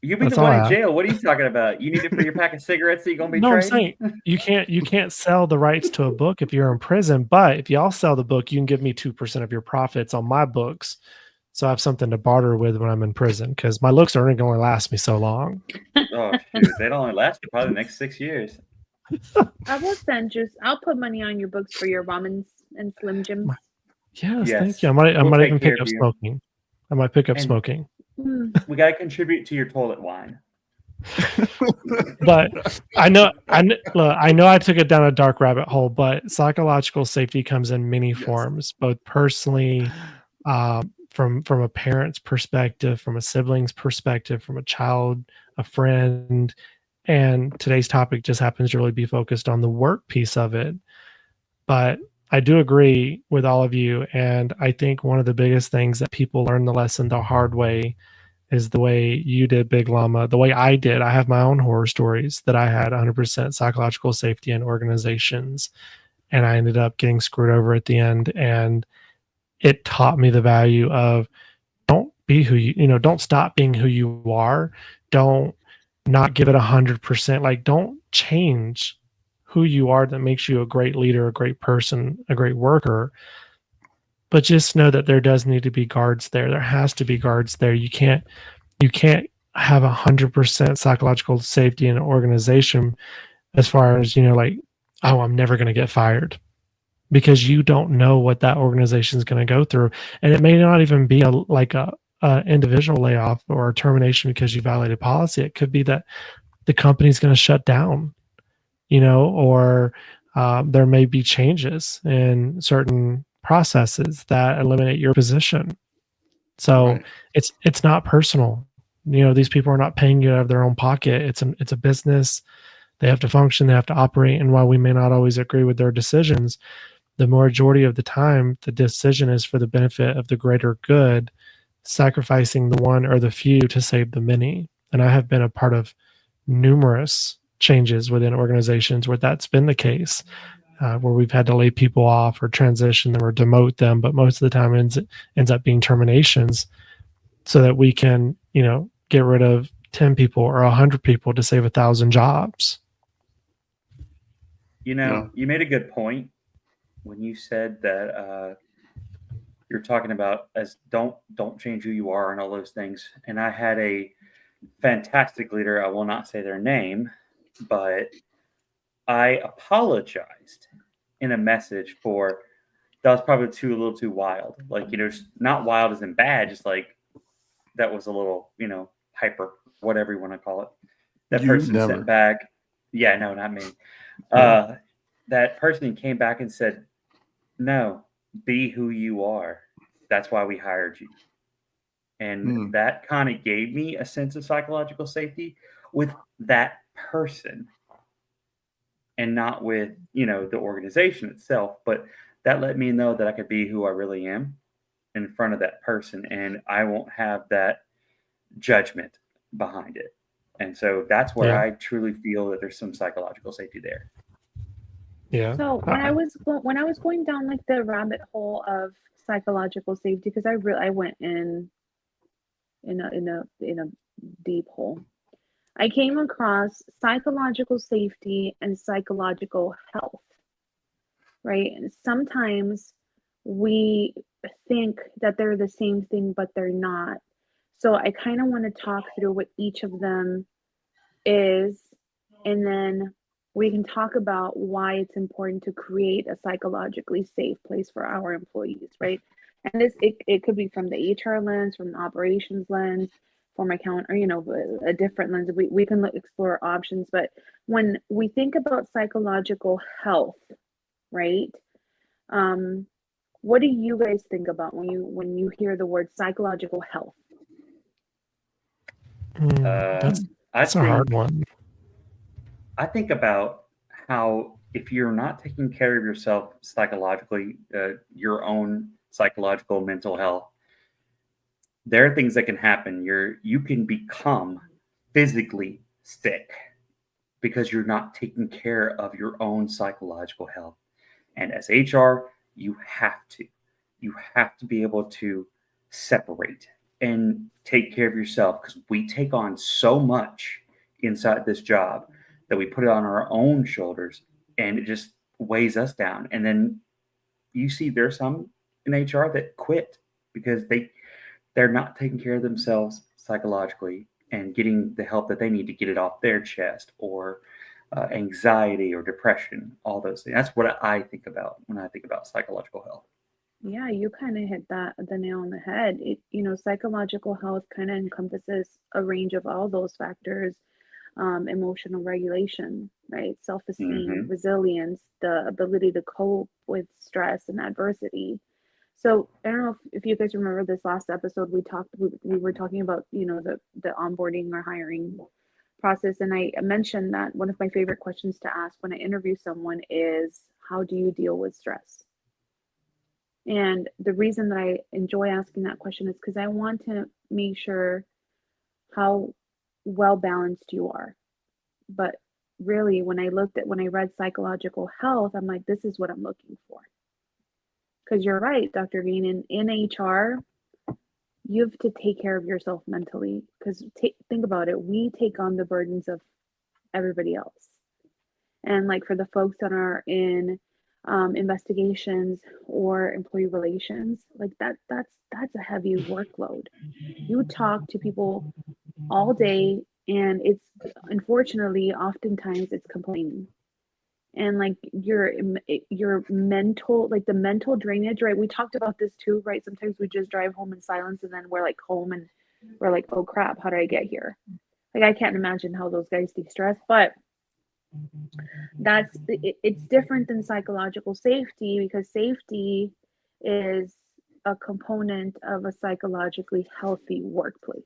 You be That's the all one I in ask. jail. What are you talking about? You need it for your pack of cigarettes that you're gonna be No, I'm trading? saying you can't sell the rights to a book if you're in prison, but if y'all sell the book, you can give me 2% of your profits on my books. So I have something to barter with when I'm in prison because my looks are only going to last me so long. Oh shoot, they'd only last you probably the next 6 years. I will send you. I'll put money on your books for your ramens and Slim Jims. Yes, Yes, thank you. I might we'll take even care pick of up you. smoking. I might pick up And- smoking. We gotta contribute to your toilet wine. But I know I took it down a dark rabbit hole, but psychological safety comes in many Yes. forms, both personally, from a parent's perspective, from a sibling's perspective, from a child, a friend, and today's topic just happens to really be focused on the work piece of it. But I do agree with all of you, and I think one of the biggest things that people learn the lesson the hard way is the way you did, Big Llama, the way I did. I have my own horror stories that I had 100% psychological safety in organizations, and I ended up getting screwed over at the end. And it taught me the value of don't be who don't stop being who you are. Don't not give it 100%. Like, don't change who you are that makes you a great leader, a great person, a great worker. But just know that there does need to be guards there. There has to be guards there. You can't have 100% psychological safety in an organization as far as, like, oh, I'm never going to get fired, because you don't know what that organization is going to go through. And it may not even be a individual layoff or a termination because you violated policy. It could be that the company's going to shut down, or there may be changes in certain processes that eliminate your position. So Right. it's not personal. These people are not paying you out of their own pocket. It's a business. They have to function. They have to operate. And while we may not always agree with their decisions, the majority of the time, the decision is for the benefit of the greater good, sacrificing the one or the few to save the many. And I have been a part of numerous changes within organizations where that's been the case, where we've had to lay people off or transition them or demote them. But most of the time ends up being terminations so that we can, get rid of 10 people or 100 people to save 1,000 jobs. Yeah. You made a good point when you said that you're talking about as don't change who you are and all those things. And I had a fantastic leader, I will not say their name, but I apologized in a message for that was probably a little too wild. Like, just not wild as in bad, just like that was a little, hyper, whatever you want to call it. That You person never. sent back, yeah, no, not me. Yeah. That person came back and said, no, be who you are. That's why we hired you. And that kind of gave me a sense of psychological safety with that person and not with, the organization itself. But that let me know that I could be who I really am in front of that person, and I won't have that judgment behind it. And so that's where Yeah. I truly feel that there's some psychological safety there. Yeah. So when I was going down like the rabbit hole of psychological safety, because I went in a deep hole. I came across psychological safety and psychological health, right? And sometimes we think that they're the same thing, but they're not. So I kind of want to talk through what each of them is, and then we can talk about why it's important to create a psychologically safe place for our employees, right? And it could be from the HR lens, from the operations lens, from account, or a different lens. We can explore options, but when we think about psychological health, right? What do you guys think about when you hear the word psychological health? That's a hard one. I think about how if you're not taking care of yourself psychologically, your own psychological mental health, there are things that can happen. You can become physically sick because you're not taking care of your own psychological health. And as HR, you have to. You have to be able to separate and take care of yourself, because we take on so much inside this job that we put it on our own shoulders, and it just weighs us down. And then you see there's some in HR that quit because they're not taking care of themselves psychologically and getting the help that they need to get it off their chest, or anxiety or depression, all those things. That's what I think about when I think about psychological health. Yeah, you kind of hit the nail on the head. Psychological health kind of encompasses a range of all those factors, emotional regulation, right? Self-esteem, resilience, the ability to cope with stress and adversity. So I don't know if you guys remember this last episode, we were talking about, the onboarding or hiring process. And I mentioned that one of my favorite questions to ask when I interview someone is, how do you deal with stress? And the reason that I enjoy asking that question is because I want to make sure how well balanced you are. But really, when I read psychological health, I'm like, this is what I'm looking for. Because you're right, Dr. Green, in HR, you have to take care of yourself mentally. Because think about it, we take on the burdens of everybody else. And like for the folks that are in investigations or employee relations, like that's a heavy workload. You talk to people all day, and it's unfortunately oftentimes it's complaining. And like your mental, like the mental drainage, right? We talked about this too, right? Sometimes we just drive home in silence, and then we're like home and we're like, oh crap, how did I get here? Like I can't imagine how those guys de-stress, but it's different than psychological safety, because safety is a component of a psychologically healthy workplace,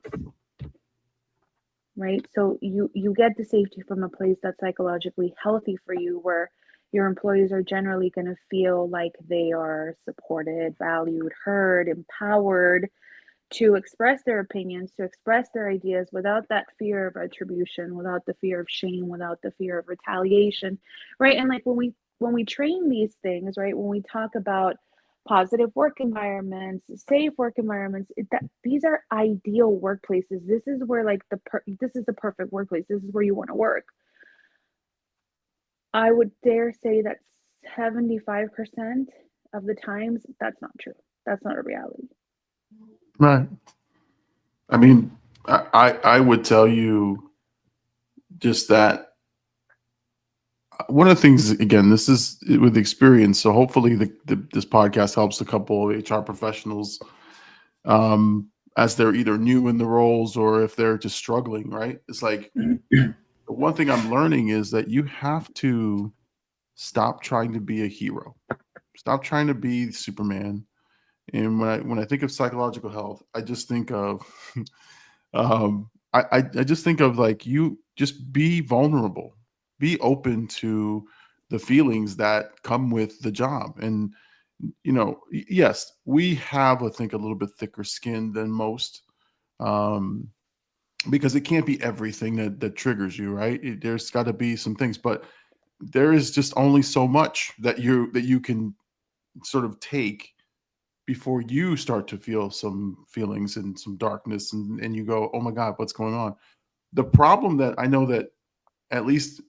right? So you get the safety from a place that's psychologically healthy for you, where your employees are generally going to feel like they are supported, valued, heard, empowered to express their opinions, to express their ideas without that fear of retribution, without the fear of shame, without the fear of retaliation, right? And like when we train these things, right, when we talk about positive work environments, safe work environments, these are ideal workplaces. This is where like this is the perfect workplace. This is where you want to work. I would dare say that 75% of the times that's not true. That's not a reality. Right. I mean, I would tell you just that one of the things, again, this is with experience. So hopefully this podcast helps a couple of HR professionals as they're either new in the roles or if they're just struggling, right? It's like the one thing I'm learning is that you have to stop trying to be a hero. Stop trying to be Superman. And when I think of psychological health, I just think of I just think of like you just be vulnerable, be open to the feelings that come with the job. And yes, we have, I think, a little bit thicker skin than most, um, because it can't be everything that triggers you, right? There's got to be some things, but there is just only so much that you can sort of take before you start to feel some feelings and some darkness, and you go, oh my God, what's going on? The problem that I know that, at least,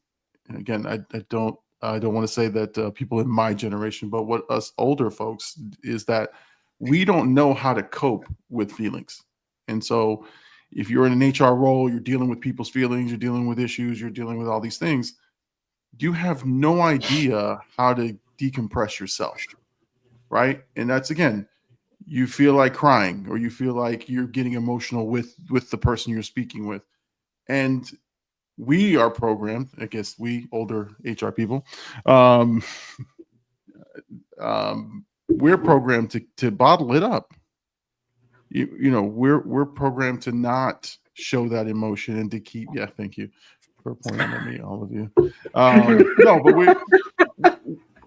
and again, I don't want to say that people in my generation, but what us older folks, is that we don't know how to cope with feelings. And so if you're in an HR role, you're dealing with people's feelings, you're dealing with issues, you're dealing with all these things, you have no idea how to decompress yourself, right? And that's, again, you feel like crying, or you feel like you're getting emotional with the person you're speaking with. And we are programmed, I guess we older HR people, um, we're programmed to bottle it up. We're programmed to not show that emotion and to keep. Yeah, thank you for pointing at me, all of you. No, but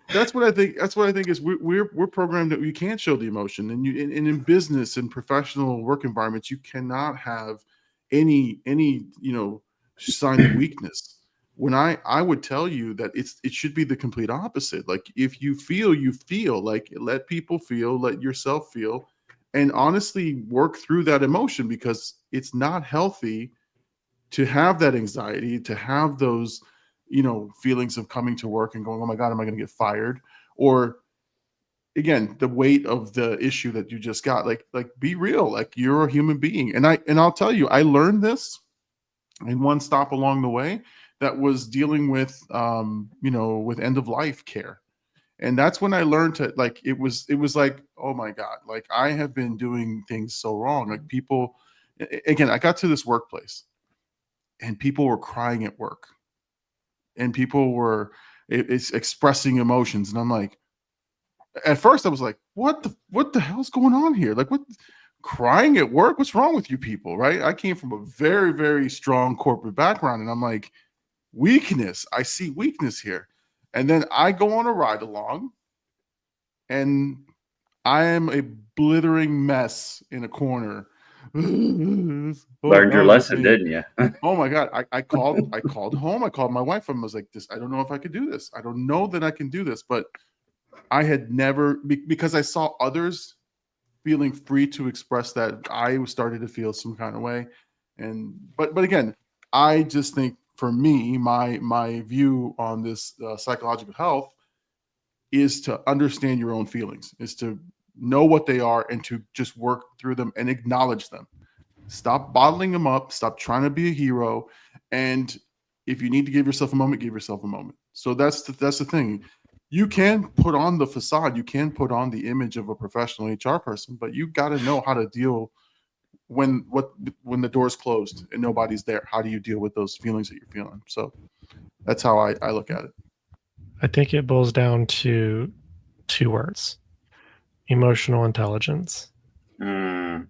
that's what I think. That's what I think is we're programmed that we can't show the emotion, and in business and professional work environments, you cannot have any sign of weakness. When I would tell you that it should be the complete opposite. Like, if you feel, like, let people feel, let yourself feel, and honestly work through that emotion, because it's not healthy to have that anxiety, to have those feelings of coming to work and going, oh my God, am I going to get fired? Or, again, the weight of the issue that you just got. Like be real, like, you're a human being. And I'll tell you, I learned this in one stop along the way, that was dealing with with end of life care. And that's when I learned to, like, it was like, oh my God, like, I have been doing things so wrong. Like, people, again, I got to this workplace and people were crying at work, and people were it's expressing emotions, and I'm like, at first I was like, what the hell's going on here? Like, what, crying at work? What's wrong with you people? Right? I came from a very, very strong corporate background, and I'm like, weakness. I see weakness here. And then I go on a ride along, and I am a blithering mess in a corner. Learned your lesson, didn't you? Oh my God. I called home. I called my wife, and I was like, I don't know if I could do this. I don't know that I can do this. But I had never, because I saw others feeling free to express that, I started to feel some kind of way. And but again, I just think, for me, my view on this psychological health is to understand your own feelings, is to know what they are, and to just work through them and acknowledge them. Stop bottling them up. Stop trying to be a hero. And if you need to give yourself a moment, give yourself a moment. So that's the thing. You can put on the facade. You can put on the image of a professional HR person, but you got to know how to deal when the door's closed and nobody's there. How do you deal with those feelings that you're feeling? So that's how I look at it. I think it boils down to two words: emotional intelligence. Knew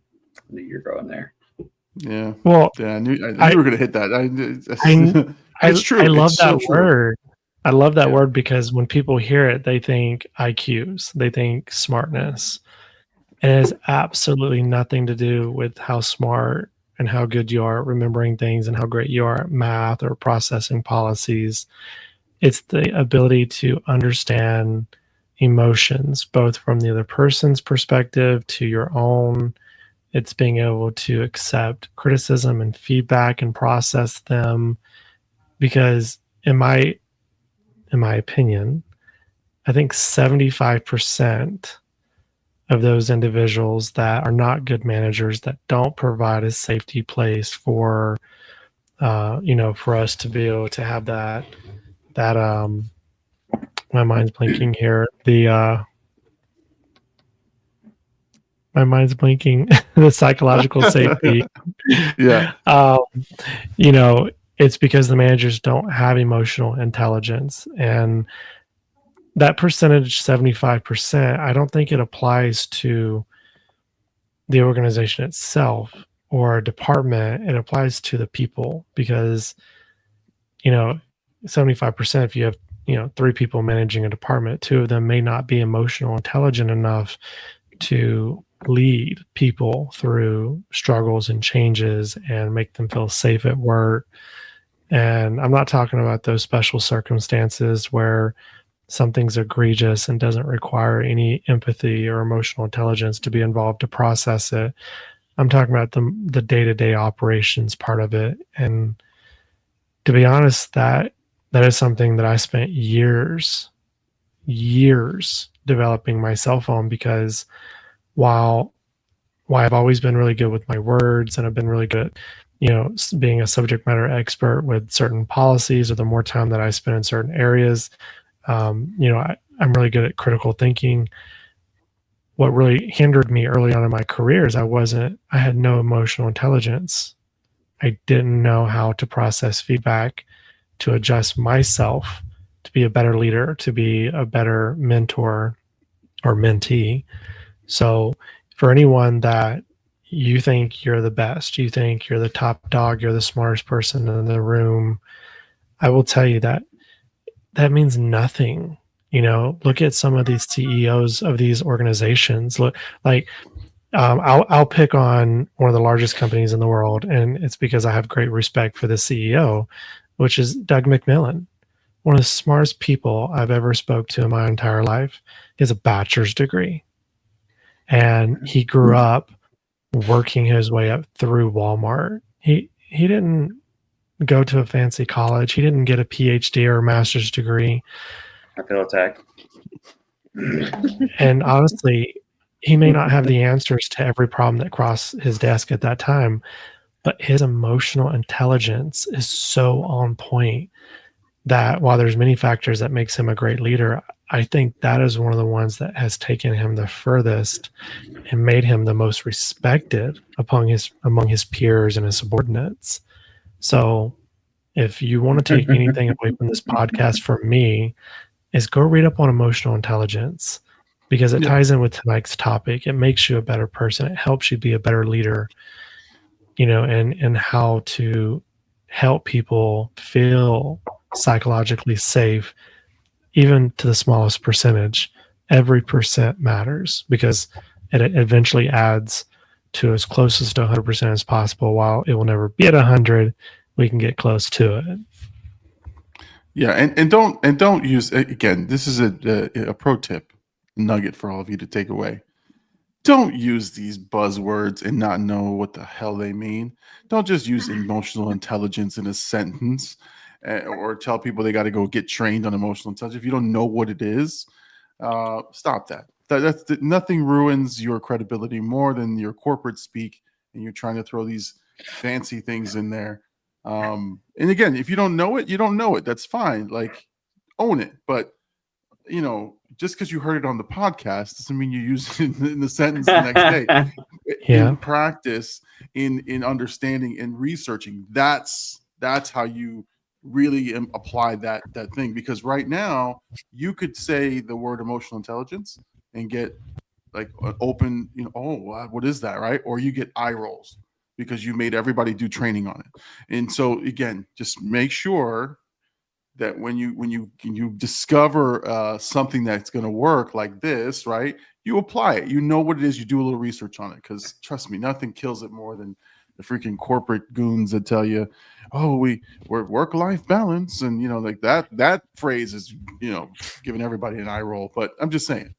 you're going there. Yeah. Well, yeah, I knew you were going to hit that. It's true. I love It's that so true. word. I love that Yeah. word, because when people hear it, they think IQs, they think smartness. And it has absolutely nothing to do with how smart and how good you are at remembering things and how great you are at math or processing policies. It's the ability to understand emotions, both from the other person's perspective to your own. It's being able to accept criticism and feedback and process them. Because in my opinion, I think 75% of those individuals that are not good managers, that don't provide a safety place for, for us to be able to have that, my mind's blinking here. My mind's blinking. The psychological safety. Yeah. It's because the managers don't have emotional intelligence, and that percentage, 75%, I don't think it applies to the organization itself or a department. It applies to the people, because 75%, if you have 3 people managing a department, 2 of them may not be emotional intelligent enough to lead people through struggles and changes and make them feel safe at work. And I'm not talking about those special circumstances where something's egregious and doesn't require any empathy or emotional intelligence to be involved to process it. I'm talking about the day-to-day operations part of it. And to be honest, that is something that I spent years developing myself on, because while I've always been really good with my words, and I've been really good at being a subject matter expert with certain policies, or the more time that I spend in certain areas, I'm really good at critical thinking. What really hindered me early on in my career is I had no emotional intelligence. I didn't know how to process feedback, to adjust myself, to be a better leader, to be a better mentor or mentee. So for anyone that you think you're the best, you think you're the top dog, you're the smartest person in the room, I will tell you that means nothing. Look at some of these CEOs of these organizations. Look, like, I'll pick on one of the largest companies in the world, and it's because I have great respect for the CEO, which is Doug McMillon, one of the smartest people I've ever spoke to in my entire life. He has a bachelor's degree, and he grew up working his way up through Walmart. He didn't go to a fancy college. He didn't get a PhD or a master's degree. I feel attacked. And honestly, he may not have the answers to every problem that crossed his desk at that time, but his emotional intelligence is so on point that while there's many factors that makes him a great leader, I think that is one of the ones that has taken him the furthest and made him the most respected among his peers and his subordinates. So if you want to take anything away from this podcast from me, is go read up on emotional intelligence, because it ties in with tonight's topic. It makes you a better person. It helps you be a better leader, and how to help people feel psychologically safe, even to the smallest percentage. Every percent matters, because it eventually adds to as closest to 100% as possible. While it will never be at 100, we can get close to it. Yeah, and don't use, again, this is a pro tip, nugget for all of you to take away. Don't use these buzzwords and not know what the hell they mean. Don't just use emotional intelligence in a sentence, or tell people they got to go get trained on emotional intelligence. If you don't know what it is, stop that. Nothing ruins your credibility more than your corporate speak, and you're trying to throw these fancy things in there. And again, if you don't know it, you don't know it. That's fine. Like, own it. But just because you heard it on the podcast doesn't mean you use it in the sentence the next day. In practice, in understanding and researching, that's how you really apply that thing. Because right now, you could say the word emotional intelligence and get like an open, what is that, right? Or you get eye rolls because you made everybody do training on it. And so again, just make sure that when you discover something that's going to work like this, right, you apply it. You know what it is. You do a little research on it, because trust me, nothing kills it more than the freaking corporate goons that tell you, "Oh, we're work-life balance," and like that phrase is giving everybody an eye roll. But I'm just saying,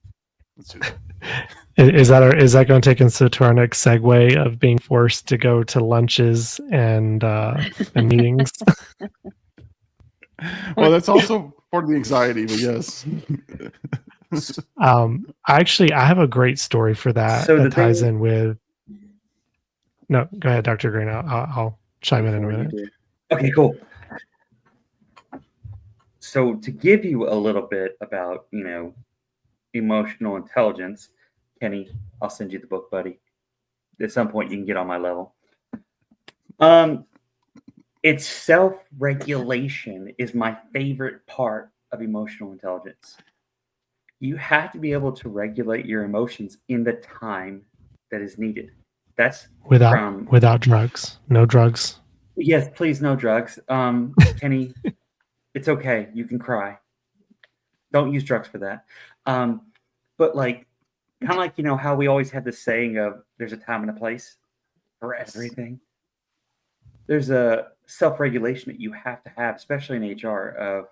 let's do that. Is that going to take us to our next segue of being forced to go to lunches and meetings? Well, that's also part of the anxiety, but yes. Actually, I have a great story for that So the that ties thing in with. No, go ahead, Dr. Green. I'll chime in a before you minute. do. Okay, cool. So to give you a little bit about, emotional intelligence, Kenny, I'll send you the book, buddy. At some point you can get on my level. It's self-regulation is my favorite part of emotional intelligence. You have to be able to regulate your emotions in the time that is needed. That's from Without drugs. No drugs. yes, please, no drugs. Kenny, it's okay. You can cry. Don't use drugs for that. But like, kind of like how we always have this saying of there's a time and a place for everything. There's a self-regulation that you have to have, especially in HR. Of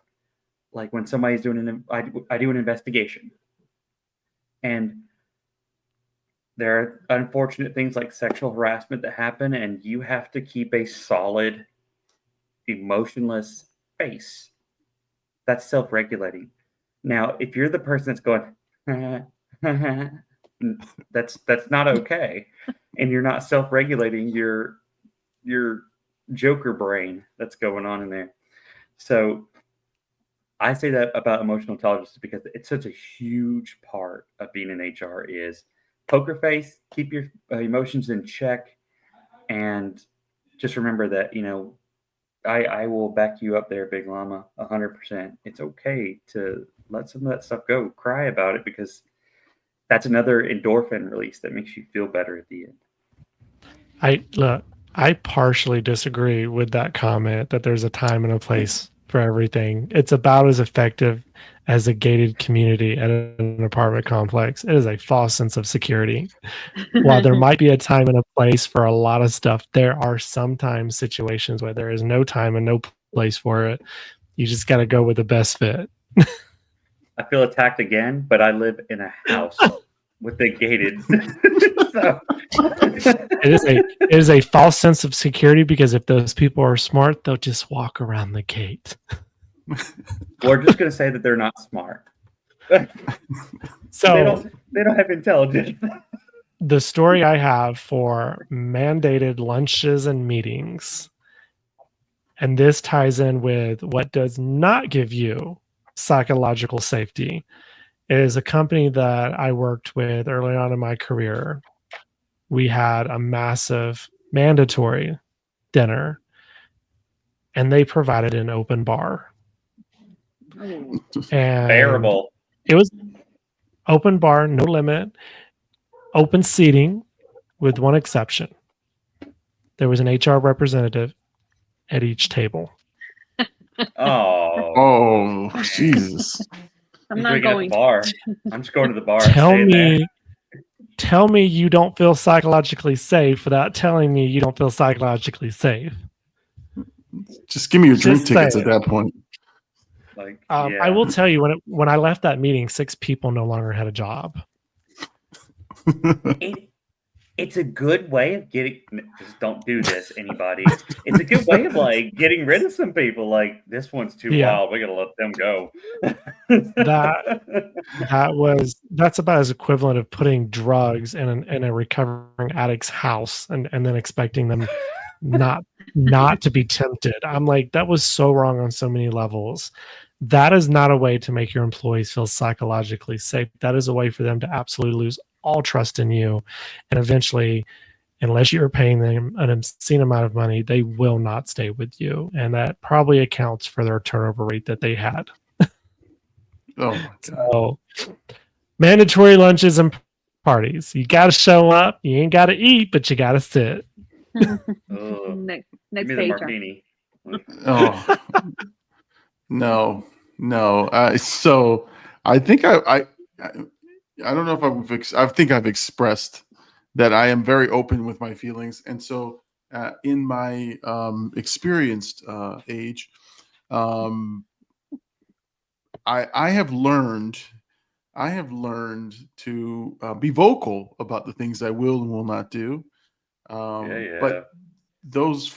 like when somebody's doing I do an investigation, and there are unfortunate things like sexual harassment that happen, and you have to keep a solid, emotionless face. That's self-regulating. Now, if you're the person that's going, that's not okay, and you're not self-regulating your Joker brain that's going on in there. So I say that about emotional intelligence because it's such a huge part of being in HR is poker face, keep your emotions in check, and just remember that, I will back you up there, Big Llama, 100%. It's okay to let some of that stuff go. Cry about it because that's another endorphin release that makes you feel better at the end. I partially disagree with that comment that there's a time and a place for everything. It's about as effective as a gated community at an apartment complex. It is a false sense of security. While there might be a time and a place for a lot of stuff, there are sometimes situations where there is no time and no place for it. You just got to go with the best fit. I feel attacked again, but I live in a house with the gated. So. It is a false sense of security because if those people are smart, they'll just walk around the gate. We're just going to say that they're not smart. So they don't have intelligence. The story I have for mandated lunches and meetings, and this ties in with what does not give you psychological safety, is a company that I worked with early on in my career. We had a massive mandatory dinner, and they provided an open bar. And bearable. It was open bar, no limit, open seating, with one exception. There was an HR representative at each table. Oh, Jesus. I'm not going to the bar. I'm just going to the bar. Tell me you don't feel psychologically safe without telling me you don't feel psychologically safe. Just give me your drink tickets at that point. Like, I will tell you, when I left that meeting, 6 people no longer had a job. It's a good way of getting. Just don't do this, anybody. It's a good way of like getting rid of some people. Like this one's too wild. We gotta let them go. That's about as equivalent of putting drugs in a recovering addict's house and then expecting them not to be tempted. I'm like, that was so wrong on so many levels. That is not a way to make your employees feel psychologically safe. That is a way for them to absolutely lose all trust in you. And eventually, unless you're paying them an obscene amount of money, they will not stay with you. And that probably accounts for their turnover rate that they had. Oh my God. So, mandatory lunches and parties. You got to show up. You ain't got to eat, but you got to sit. Next Give me the martini. Oh no. So I think I don't know if I think I've expressed that I am very open with my feelings, and so in my experienced age, I have learned to be vocal about the things I will and will not do. But those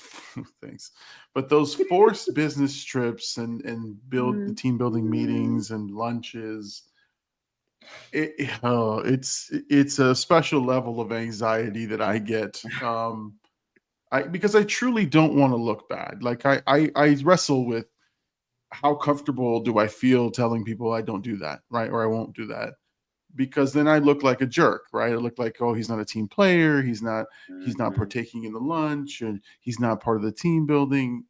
things, but those forced business trips and build the team building meetings and lunches, It's a special level of anxiety that I get. Because I truly don't want to look bad. Like I wrestle with how comfortable do I feel telling people I don't do that, right? Or I won't do that. Because then I look like a jerk, right? I look like, oh, he's not a team player, he's not Mhm. partaking in the lunch, and he's not part of the team building.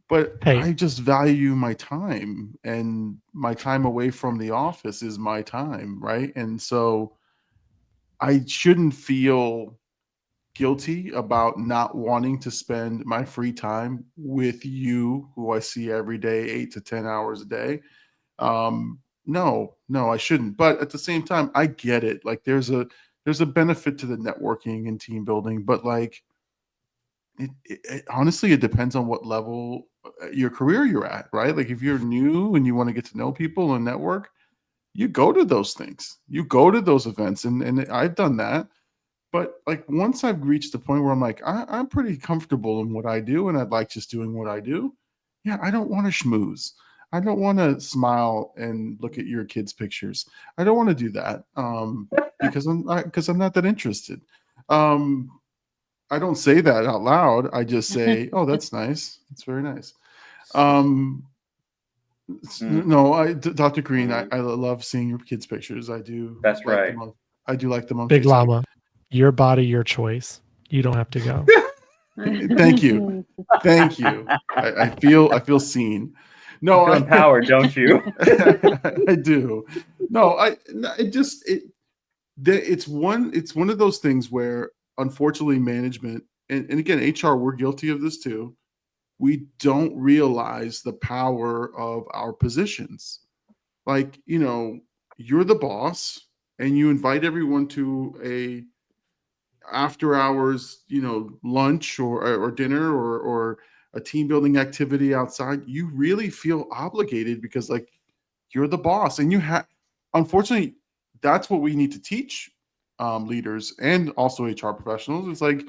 But Hey, I just value my time, and my time away from the office is my time, right? And so I shouldn't feel guilty about not wanting to spend my free time with you, who I see every day, 8 to 10 hours a day. No, I shouldn't. But at the same time, I get it. Like there's a benefit to the networking and team building, but like honestly, it depends on what level your career you're at, right? Like if you're new and you want to get to know people and network, you go to those things, you go to those events, and I've done that. But like once I've reached the point where I'm like, I'm pretty comfortable in what I do, and I'd like just doing what I do. Yeah, I don't want to schmooze. I don't want to smile and look at your kids' pictures. I don't want to do that because I'm not that interested. Um, I don't say that out loud. I just say, "Oh, that's nice. That's very nice." Um, Mm, no, Dr. Green, Mhm. I love seeing your kids' pictures. I do that's like right. them on. I do like them on Big Facebook. Llama, your body, your choice. You don't have to go. Thank you. Thank you. I feel seen. You No, feel empowered, don't you? I do. No, it's one of those things where unfortunately management and again HR, we're guilty of this too. We don't realize the power of our positions. Like, you're the boss and you invite everyone to a after hours, lunch or dinner or a team building activity outside. You really feel obligated because like you're the boss, and you have. Unfortunately, that's what we need to teach leaders and also HR professionals. It's like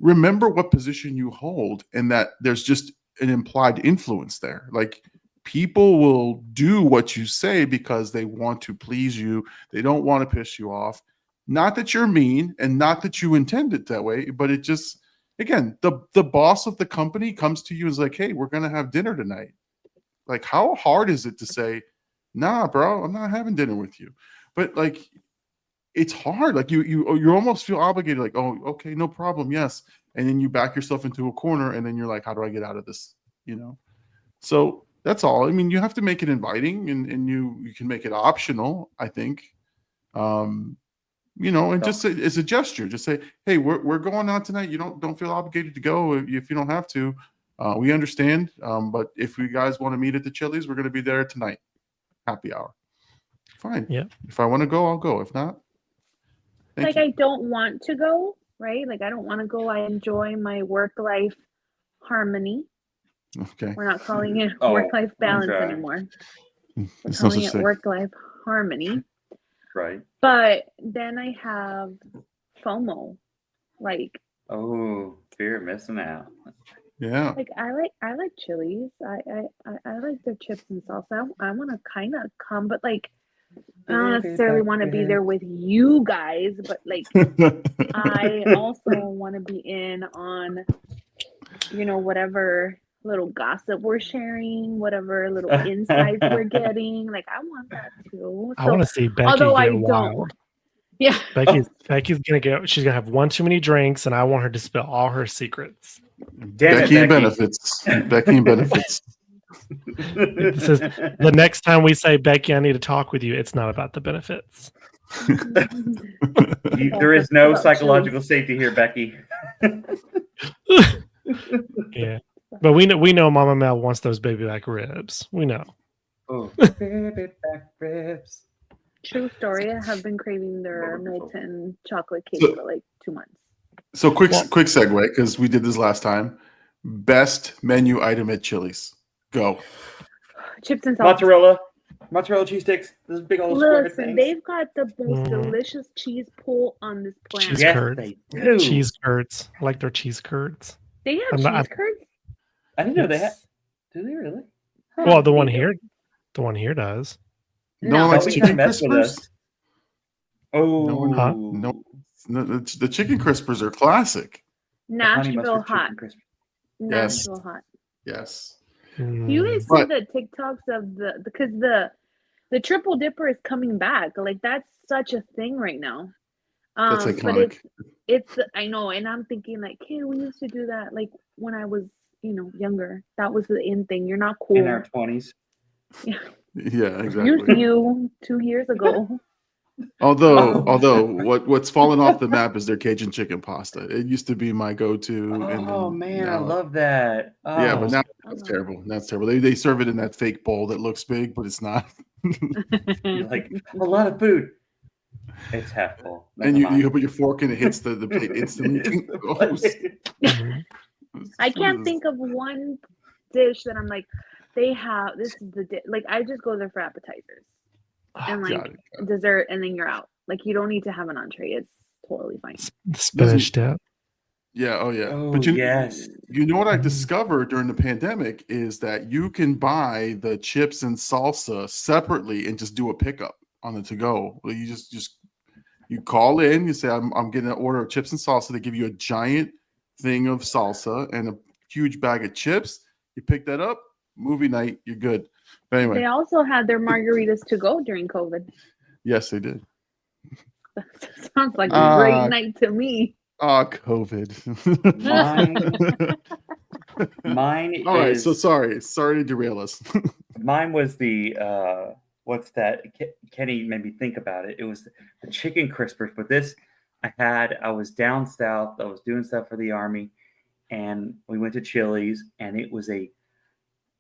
remember what position you hold, and that there's just an implied influence there. Like people will do what you say because they want to please you. They don't want to piss you off. Not that you're mean and not that you intend it that way, but it just again, the boss of the company comes to you and is like, "Hey, we're going to have dinner tonight." Like how hard is it to say, "Nah, bro, I'm not having dinner with you." But like it's hard. Like you almost feel obligated, like, oh, okay, no problem, yes. And then you back yourself into a corner, and then you're like, how do I get out of this? You know? So that's all. I mean, you have to make it inviting and you can make it optional, I think. Um, and So, just say, as a gesture, just say, hey, we're going out tonight. You don't feel obligated to go if you don't have to. We understand. But if you guys want to meet at the Chili's, we're gonna be there tonight. Happy hour. Fine. Yeah. If I want to go, I'll go. If not, thank Like you. I don't want to go, right? Like I don't want to go. I enjoy my work life harmony. Okay. We're not calling it oh, work life balance okay, anymore. We're There's no calling such it thing. work life harmony. right. But then I have FOMO. Like Oh, fear of missing out. Yeah. I like Chili's. I like their chips and salsa. I want to kind of come, but like I don't Baby necessarily back want to be ribs. there with you guys, but like I also want to be in on, whatever little gossip we're sharing, whatever little insights we're getting. Like I want that too. I So want to see Becky although I get don't, wild. yeah. Becky's gonna go. She's gonna have one too many drinks, and I want her to spill all her secrets. Damn it, Becky and Becky. benefits. Becky and benefits. This is the next time we say, Becky, I need to talk with you. It's not about the benefits. There is no psychological safety here, Becky. Yeah, but we know Mama Mel wants those baby back ribs. We know. Oh, baby back ribs. True story. I have been craving their Milton chocolate cake So, for like 2 months. so quick Well- quick segue, because we did this last time. Best menu item at Chili's. Go. Chips and salsa. Mozzarella cheese sticks. Those big old square Listen, things. they've got the most Mm. delicious cheese pool on this planet. Cheese Yes, curds. they do. Cheese curds. I like their cheese curds. They have I'm not- cheese curds? I didn't know they had. Yes. Do they really? Well, the They one do. here does. No one No, likes Don't we chicken don't. mess with crispers. us. Oh, No one, Huh? no. The chicken crispers are classic. the honey Nashville mustard hot. chicken crisp. Yes, Nashville hot. yes. You Mm, guys see But the TikToks of because the triple dipper is coming back. Like that's such a thing right now. that's But iconic. it's I know, and I'm thinking like, hey, we used to do that like when I was, younger. That was the in thing. You're not In our cool. 20s. Yeah, Here's exactly. you 2 years ago. Although, Oh. what's fallen off the map is their Cajun chicken pasta. It used to be my go-to, and Oh then man, I now, love that. yeah, but Oh, now I that's love it. terrible. That's terrible. They serve it in that fake bowl that looks big, but it's not. you're like a lot of food. It's half full. And Never mind. you put your fork and it hits the plate instantly. It's the Gross. plate. mhm. I can't think of one dish that I'm like, they have this is like I just go there for appetizers and Got like it. dessert, and then you're out. Like you don't need to have an entree. It's totally fine. The spinach dip. Yeah. Oh, yeah. Oh But yes. you know what I Mhm. discovered during the pandemic is that you can buy the chips and salsa separately and just do a pickup on the to go. You just you call in, you say I'm getting an order of chips and salsa. They give you a giant thing of salsa and a huge bag of chips. You pick that up, movie night, you're good. But They anyway, also had their margaritas to go during COVID. yes, they did. Sounds like a great Ah, night to me. COVID. Mine All right, so is sorry to derail us. mine was the what's that? Kenny made me think about it. It was the chicken crispers, but this I was down south. I was doing stuff for the army, and we went to Chili's, and it was a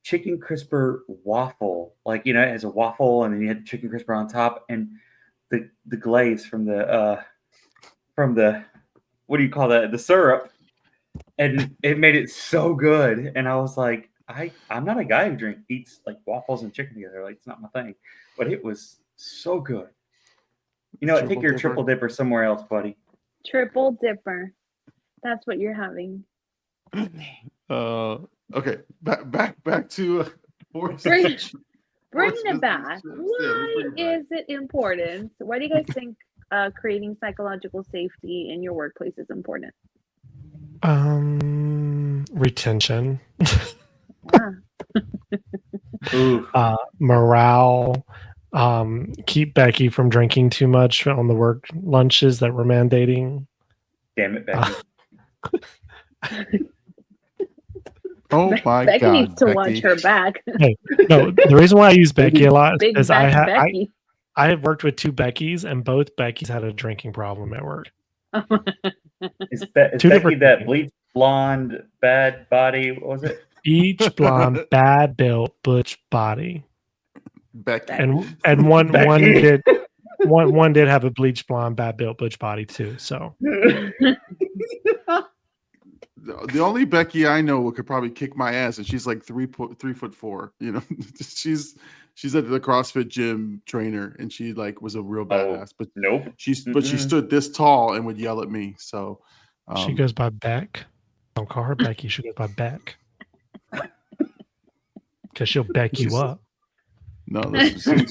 chicken crisper waffle. Like it has a waffle, and then you had chicken crisper on top, and the glaze from the what do you call that? The syrup, and it made it so good. And I was like, I'm not a guy who eats like waffles and chicken together. Like it's not my thing, but it was so good. You know what? Take Triple your dipper. triple dipper somewhere else, buddy. Triple dipper. That's what you're having. Okay, back to force Bring, business bringing it trips. back. Yeah, let's Why bring it back. is it important? Why do you guys think creating psychological safety in your workplace is important? Retention, Ah, Ooh, morale. Keep Becky from drinking too much on the work lunches that we're mandating. damn it, Becky. Oh my Becky God, needs to Becky. watch her back. No, the reason why I use Becky a lot is Big because back Becky. I have worked with two Beckys, and both Beckys had a drinking problem at work. Is Two Becky different that Beckys. bleach blonde bad body? What was it? Beach blonde, bad built, butch body, Becky. and one Becky. did have a bleach blonde, bad built, butch body too. So The only Becky I know who could probably kick my ass, and she's like 3'4". You know, she's at the CrossFit gym trainer, and she like was a real badass. But Nope. she Mm-mm. stood this tall and would yell at me. So she goes by Beck. Don't call her Becky. She goes by Beck because she'll beck you She's- up. no,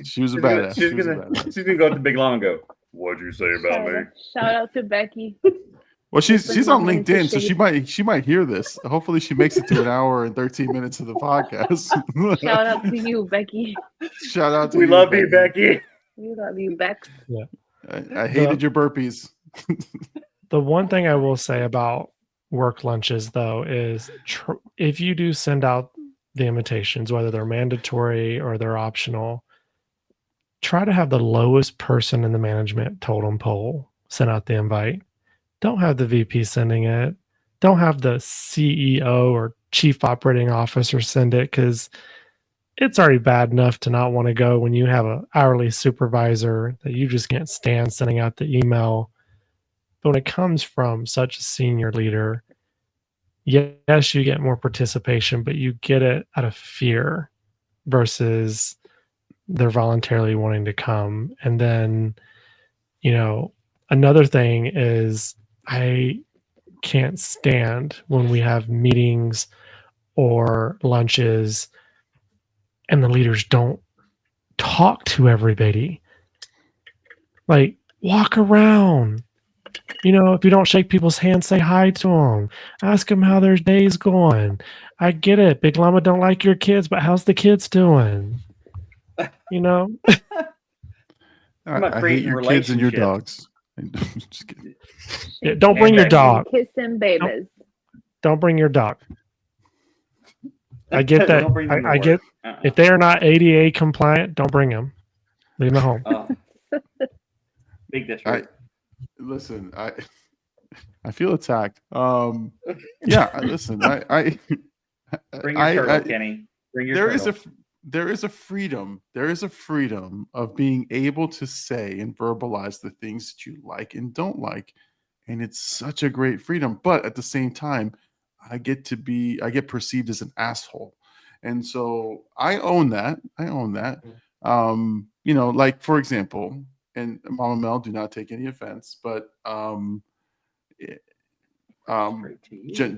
she was a badass. She's She was a gonna badass. go up to Big Long and go, "What'd you say about me?" Shout out to Becky. Well, Bring she's on my hand to LinkedIn, so shade. she might hear this. Hopefully, she makes it to an hour and 13 minutes of the podcast. Shout out to you, Becky. Shout out to We you, love you, Becky. We love you, Bex. I hated your burpees. The one thing I will say about work lunches, though, is if you do send out the invitations, whether they're mandatory or they're optional, try to have the lowest person in the management totem pole send out the invite. Don't have the VP sending it. Don't have the CEO or chief operating officer send it, because it's already bad enough to not want to go when you have an hourly supervisor that you just can't stand sending out the email. But when it comes from such a senior leader, yes, you get more participation, but you get it out of fear versus they're voluntarily wanting to come. And then, another thing is I can't stand when we have meetings or lunches and the leaders don't talk to everybody. Like, walk around. You know, if you don't shake people's hands, say hi to them. Ask them how their day's going. I get it. Big Llama don't like your kids, but how's the kids doing? You know? I'm not I hate creating your kids and your relationships. dogs. Just kidding. Yeah, don't bring your And dog. kissing babies. Don't bring your dog. I get that. Don't bring them to I work. get if they are not ADA compliant, don't bring them. Leave them at home. Oh. Big district. Listen, I feel attacked. Yeah, listen, Bring your turtle, Kenny. Bring your turtle. There is a freedom of being able to say and verbalize the things that you like and don't like, and it's such a great freedom. But at the same time, I get perceived as an asshole, and so I own that. You know, like, for example, and Mama Mel, do not take any offense, but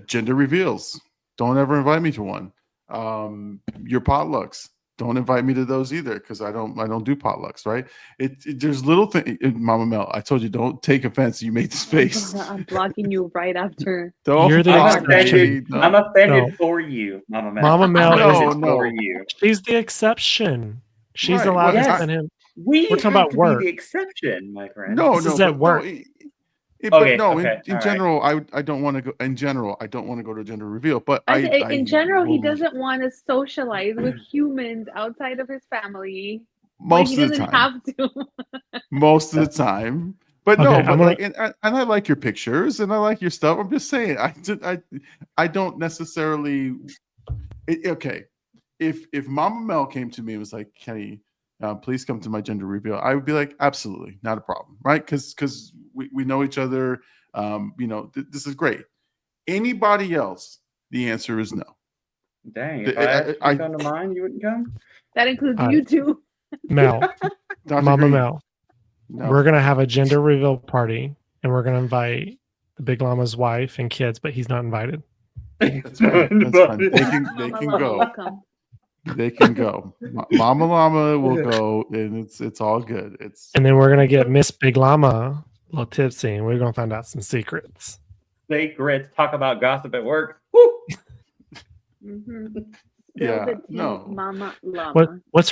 gender reveals, don't ever invite me to one. Your potlucks, don't invite me to those either, because I don't do potlucks, right? There's little things. Mama Mel, I told you, don't take offense. You made this face. I'm blocking you right after. Don't You're the block me. exception. No. I'm offended No. for you, Mama Mel. Mama Mel I'm offended is- for no. you. She's the exception. She's Right, allowed well, to yes. spend him. We We're talking have about to work. be the exception, my friend. No, This no, is but at work. No, Okay, but no, okay, in all general, I don't want to go. In general, I don't want to go to gender reveal. But In general, he will- doesn't want to socialize with humans outside of his family. most He of the doesn't time. have to. Most of the time. But Okay, no, I'm but gonna- like, and I like your pictures and I like your stuff. I'm just saying, I don't necessarily. Okay, if Mama Mel came to me and was like, Kenny, please come to my gender reveal, I would be like, absolutely, not a problem, right? Because we know each other. You know, this is great. Anybody else? The answer is no. Dang, if I asked you I- to come to mine, you wouldn't come? That includes I- you too. Mel, Dr. Mama Green, Mel, no. we're gonna have a gender reveal party, and we're gonna invite the Big Llama's wife and kids, but he's not invited. That's fine. That's fine. They can Mama go. Llama will come. They can go. Mama Llama will go, and it's all good. It's And then we're gonna get Miss Big Llama a little tipsy, and we're gonna find out some secrets. Secrets. Talk about gossip at work. Woo! Spill Yeah, the tea, no. Mama Llama. What's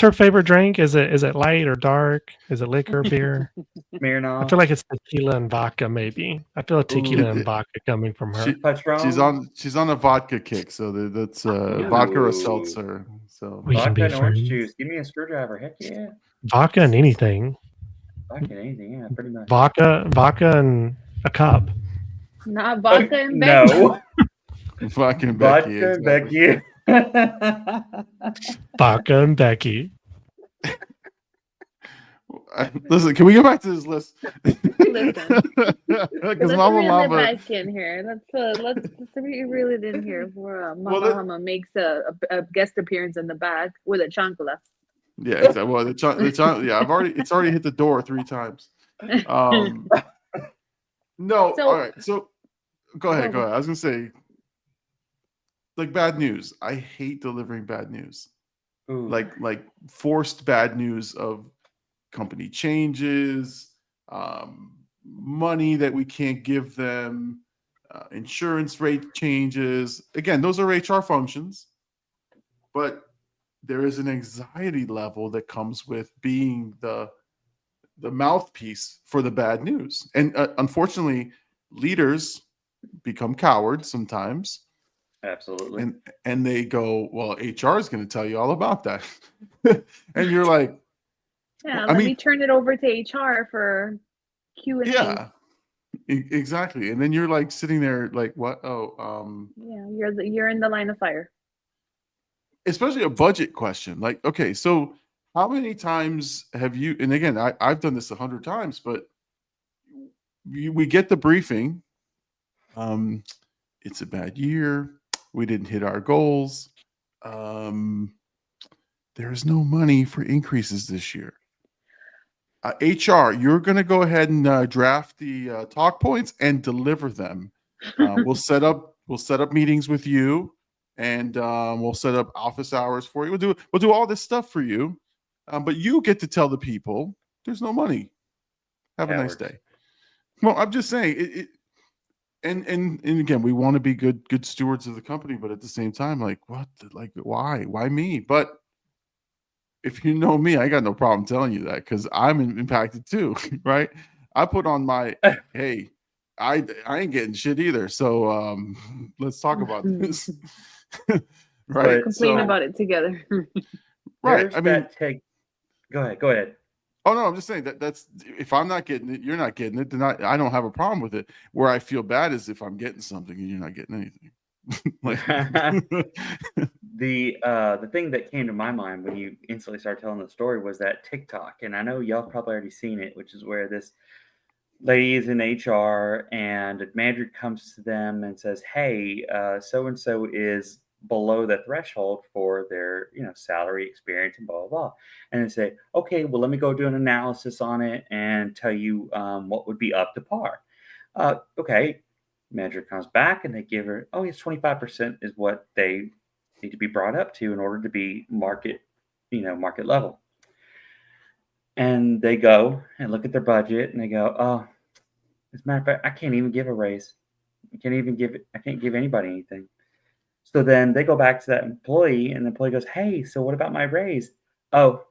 her favorite drink? Is it light or dark? Is it liquor, beer? I Smirnoff. feel like it's tequila and vodka, maybe. I feel a tequila and vodka coming from her. Patron. she's on a vodka kick, so that's vodka or seltzer. So We can Vodka be and orange friends. juice. Give me a screwdriver. Heck yeah. Vodka and anything. Vodka and anything. Yeah, pretty much. Vodka and a cup. Not vodka and Becky. No. fucking Becky. Vodka and Becky. Vodka and Becky. Listen, can we go back to this list? Listen. Because Let's Mama reel it Llama. back in here. Let's reel it in here for Mama Llama makes a guest appearance in the back with a chancla. Yeah, exactly. Well, yeah, it's already hit the door 3 times. No, So- all right. So go ahead. I was gonna say, like, bad news. I hate delivering bad news. Ooh. Like forced bad news of company changes, money that we can't give them, insurance rate changes. Again, those are HR functions, but there is an anxiety level that comes with being the mouthpiece for the bad news. And unfortunately, leaders become cowards sometimes. Absolutely. And they go, well, HR is going to tell you all about that. And you're like, Yeah, I let mean- me turn it over to HR for Q&A. yeah, exactly. And then you're like sitting there like, what? Yeah, you're in the line of fire. Especially a budget question. Like, okay, so how many times have you, and again, I've done this 100 times, but we get the briefing. It's a bad year. We didn't hit our goals. There is no money for increases this year. HR, you're going to go ahead and draft the talk points and deliver them. We'll set up meetings with you. and we'll set up office hours for you. We'll do all this stuff for you, but you get to tell the people there's no money. Have a nice day. Well, I'm just saying it and again, we want to be good stewards of the company, but at the same time, like why me? But if you know me, I got no problem telling you that because I'm impacted too, right? I put on my hey, I ain't getting shit either. So let's talk about this. Right. Complain about it together. Right. I mean, Go ahead. Oh no, I'm just saying that's if I'm not getting it, you're not getting it, then I don't have a problem with it. Where I feel bad is if I'm getting something and you're not getting anything. The thing that came to my mind when you instantly started telling the story was that TikTok, and I know y'all probably already seen it, which is where this lady is in HR and a manager comes to them and says, "Hey, so and so is below the threshold for their salary, experience, and blah blah blah," and they say, "Okay, well let me go do an analysis on it and tell you what would be up to par." Okay. Manager comes back and they give her, oh, yes, 25% is what they need to be brought up to in order to be market level. And they go and look at their budget and they go, oh, as a matter of fact, I can't even give a raise. I can't give anybody anything. So then they go back to that employee and the employee goes, hey, so what about my raise? Oh,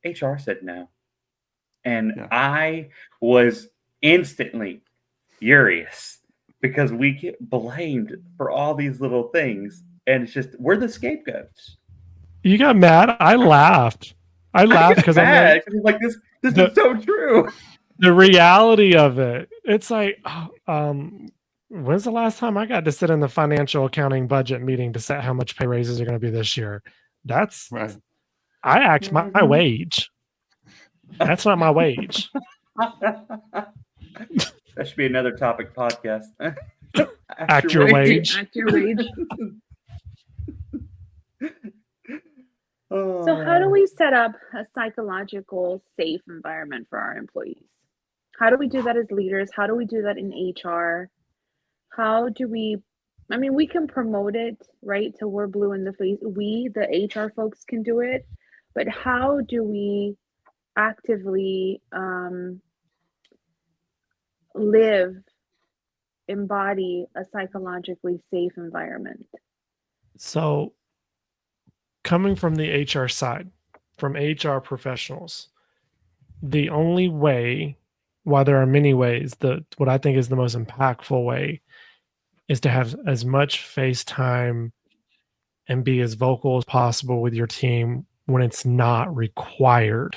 HR said no. And I was instantly furious because we get blamed for all these little things. And it's just, we're the scapegoats. You got mad? I laughed. Because I'm like, this is so true. The reality of it, it's like, when's the last time I got to sit in the financial accounting budget meeting to set how much pay raises are going to be this year? That's right. I act my wage. That's not my wage. That should be another topic podcast. Act your wage. Act your wage. So how do we set up a psychological safe environment for our employees? How do we do that as leaders? How do we do that in HR? How do we, we can promote it, right? Till we're blue in the face. We, the HR folks, can do it. But how do we actively embody a psychologically safe environment? So coming from the HR side, from HR professionals, the only way, while there are many ways, what I think is the most impactful way is to have as much face time and be as vocal as possible with your team when it's not required.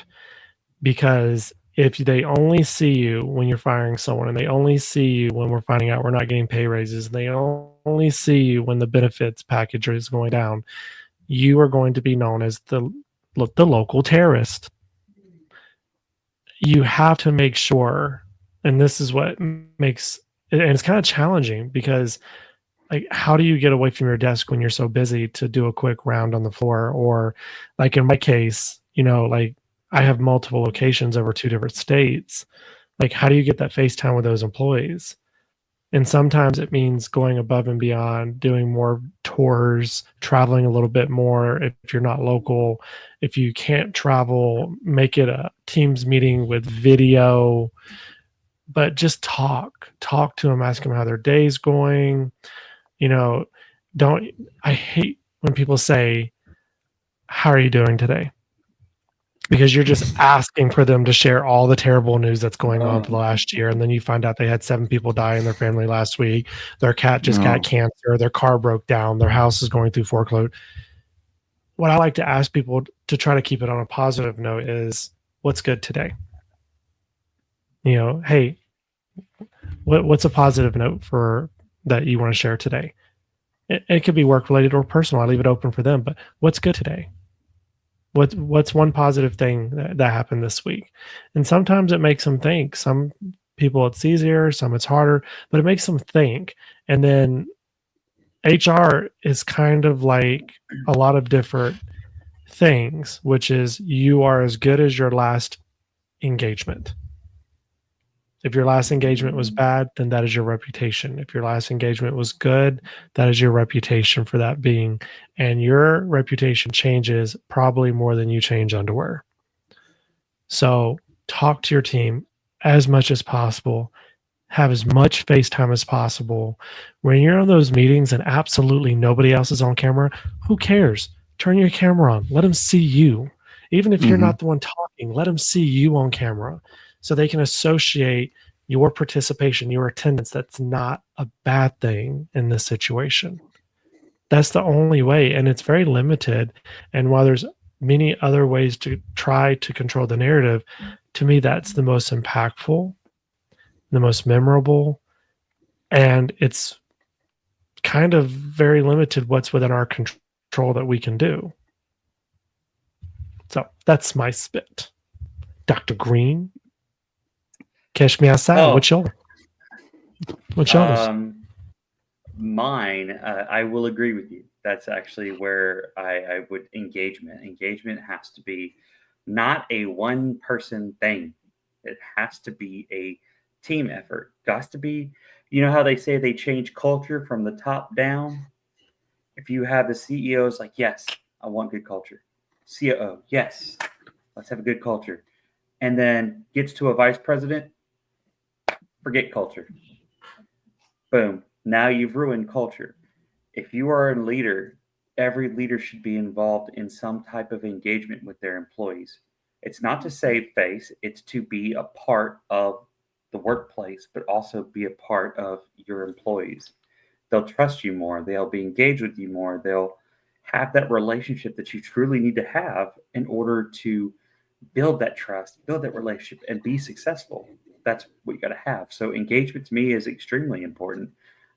Because if they only see you when you're firing someone, and they only see you when we're finding out we're not getting pay raises, and they only see you when the benefits package is going down, you are going to be known as the local terrorist. You have to make sure, and this is what makes, and it's kind of challenging because, like, how do you get away from your desk when you're so busy to do a quick round on the floor? Or like in my case, like I have multiple locations over 2 different states. Like, how do you get that face time with those employees? And sometimes it means going above and beyond, doing more tours, traveling a little bit more if you're not local. If you can't travel, make it a Teams meeting with video, but just talk to them, ask them how their day's going. I hate when people say, how are you doing today? Because you're just asking for them to share all the terrible news that's going on for the last year. And then you find out they had 7 people die in their family last week. Their cat just got cancer. Their car broke down. Their house is going through foreclosure. What I like to ask people to try to keep it on a positive note is, what's good today? Hey, what's a positive note for that you want to share today? It could be work related or personal. I leave it open for them, but what's good today? What's one positive thing that happened this week? And sometimes it makes them think. Some people it's easier, some it's harder, but it makes them think. And then HR is kind of like a lot of different things, which is you are as good as your last engagement. If your last engagement was bad, then that is your reputation. If your last engagement was good, that is your reputation for that being. And your reputation changes probably more than you change underwear. So talk to your team as much as possible. Have as much FaceTime as possible. When you're on those meetings and absolutely nobody else is on camera, who cares? Turn your camera on. Let them see you. Even if you're not the one talking, let them see you on camera so they can associate your participation, your attendance. That's not a bad thing in this situation. That's the only way, and it's very limited. And while there's many other ways to try to control the narrative, to me, that's the most impactful, the most memorable, and it's kind of very limited what's within our control that we can do. So that's my spit. Dr. Green, catch me outside. What's yours? Mine, I will agree with you. That's actually where I would engagement. Engagement has to be not a one-person thing. It has to be a team effort. Got to be, you know how they say they change culture from the top down? If you have the CEOs like, yes, I want good culture. COO, yes, let's have a good culture. And then gets to a vice president, forget culture. Boom. Now you've ruined culture. If you are a leader, every leader should be involved in some type of engagement with their employees. It's not to save face, it's to be a part of the workplace, but also be a part of your employees. They'll trust you more. They'll be engaged with you more. They'll have that relationship that you truly need to have in order to build that trust, build that relationship, and be successful. That's what you got to have. So engagement to me is extremely important.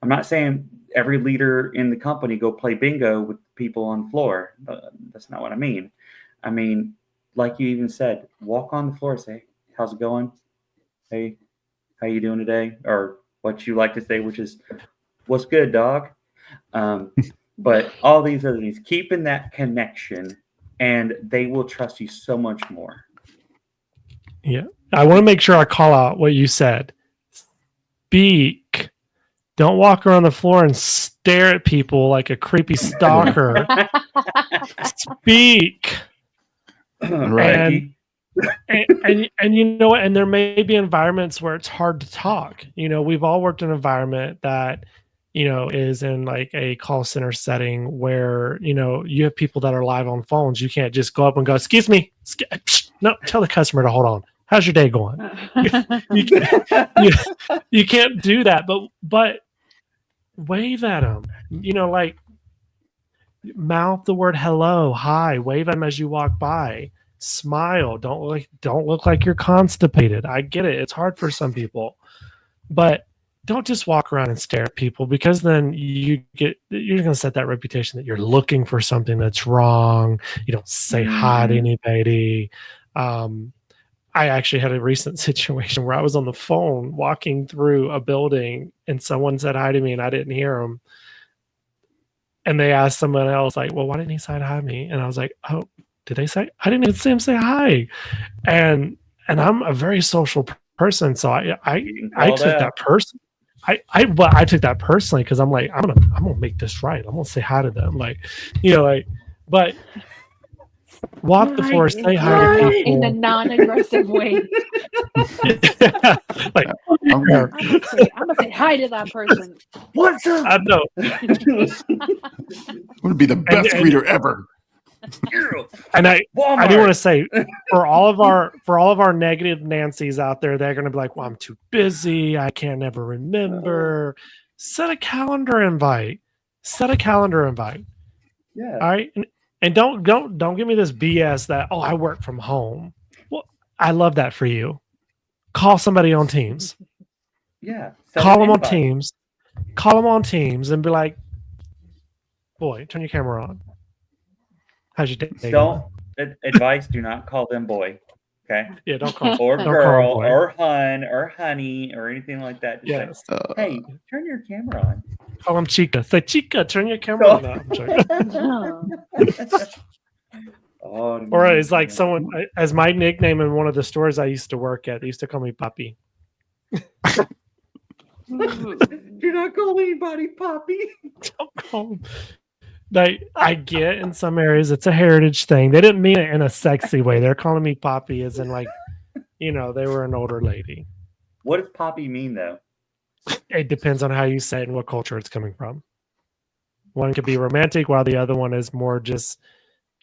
I'm not saying every leader in the company go play bingo with people on the floor. That's not what I mean. I mean, like you even said, walk on the floor, say, how's it going? Hey, how you doing today? Or what you like to say, which is, what's good, dog? But all these other things, keeping that connection, and they will trust you so much more. Yeah. I want to make sure I call out what you said. Speak. Don't walk around the floor and stare at people like a creepy stalker. Speak. Right. And you know what? And there may be environments where it's hard to talk. You know, we've all worked in an environment that, you know, is in like a call center setting where, you know, you have people that are live on phones. You can't just go up and go, excuse me. No, tell the customer to hold on. How's your day going? You can't do that, but wave at them. You know, like mouth the word hello, hi, wave at them as you walk by. Smile. Don't look like you're constipated. I get it. It's hard for some people, but don't just walk around and stare at people, because then you're going to set that reputation that you're looking for something that's wrong. You don't say hi to anybody. I actually had a recent situation where I was on the phone walking through a building and someone said hi to me and I didn't hear them. And they asked someone else, like, well, why didn't he say hi to me? And I was like, oh, did they say? I didn't even see him say hi. And I'm a very social person, so I took that person. I took that personally because I'm like, I'm gonna make this right. I'm gonna say hi to them, like, you know, like, but walk the floor, say hi to people in a non-aggressive way. Like, I'm gonna say hi to that person. What's up? I know. Would be the best reader ever. And I do want to say, for all of our negative Nancys out there, they're going to be like, well, I'm too busy, I can't ever remember. Set a calendar invite. Yeah. All right. And don't give me this BS that, oh, I work from home. Well, I love that for you. Call somebody on Teams. Yeah. Call them on Teams. Call them on Teams and be like, boy, turn your camera on. How's your day? Advice, do not call them boy. Okay? Yeah, don't call or don't girl call or hun or honey or anything like that. Just yes. say, hey, turn your camera on. Call them Chica. Say, Chica, turn your camera on. No, I'm joking. Or it's like someone, as my nickname in one of the stores I used to work at, they used to call me Puppy. Do not call anybody Poppy. Don't call 'em. Like, I get in some areas it's a heritage thing. They didn't mean it in a sexy way. They're calling me Poppy as in like, they were an older lady. What does Poppy mean, though? It depends on how you say it and what culture it's coming from. One could be romantic while the other one is more just,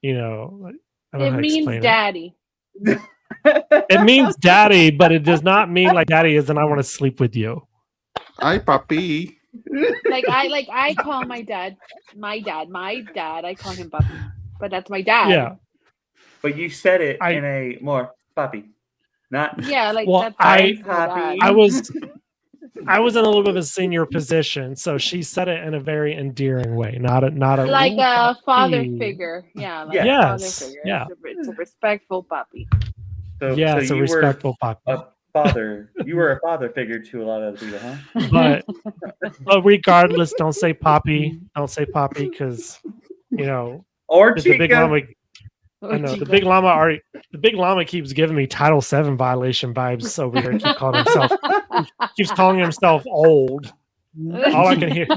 I don't know It how to means explain daddy. It means daddy, but it does not mean like daddy is and I want to sleep with you. Hi, puppy. I call my dad, I call him puppy. But that's my dad. Yeah. But you said it in a more Poppy. Not Well, that's my dad. I was in a little bit of a senior position, so she said it in a very endearing way, not a like a father puppy. figure. Yeah, like Yes, a father figure. yeah. It's a respectful puppy. so Yes, a you respectful puppy. were a father. You were a father figure to a lot of other people, huh? But regardless, don't say poppy. Don't say poppy because Or the big llama. Chica. I know the big llama keeps giving me Title VII violation vibes over here. Keeps calling himself old. All I can hear.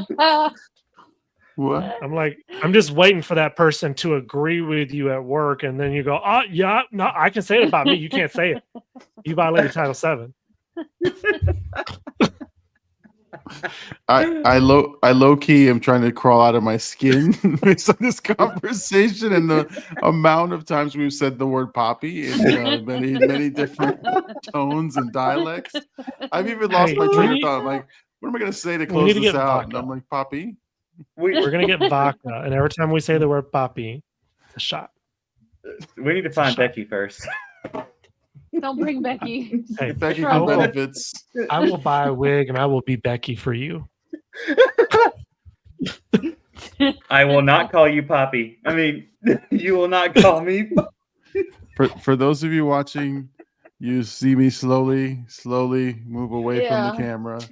What? I'm like, I'm just waiting for that person to agree with you at work, and then you go, "Oh yeah, no, I can say it about me. You can't say it. You violated Title VII." I low key am trying to crawl out of my skin based on this conversation and the amount of times we've said the word poppy in many different tones and dialects. I've even lost my train of thought. I'm like, what am I going to say to close this out? And I'm like, poppy. We're gonna get vodka, and every time we say the word poppy, it's a shot. We need to find Becky first. Don't bring Becky. Hey, Becky for benefits. I will buy a wig and I will be Becky for you. I will not call you Poppy. I mean, you will not call me. For those of you watching, you see me slowly move away from the camera.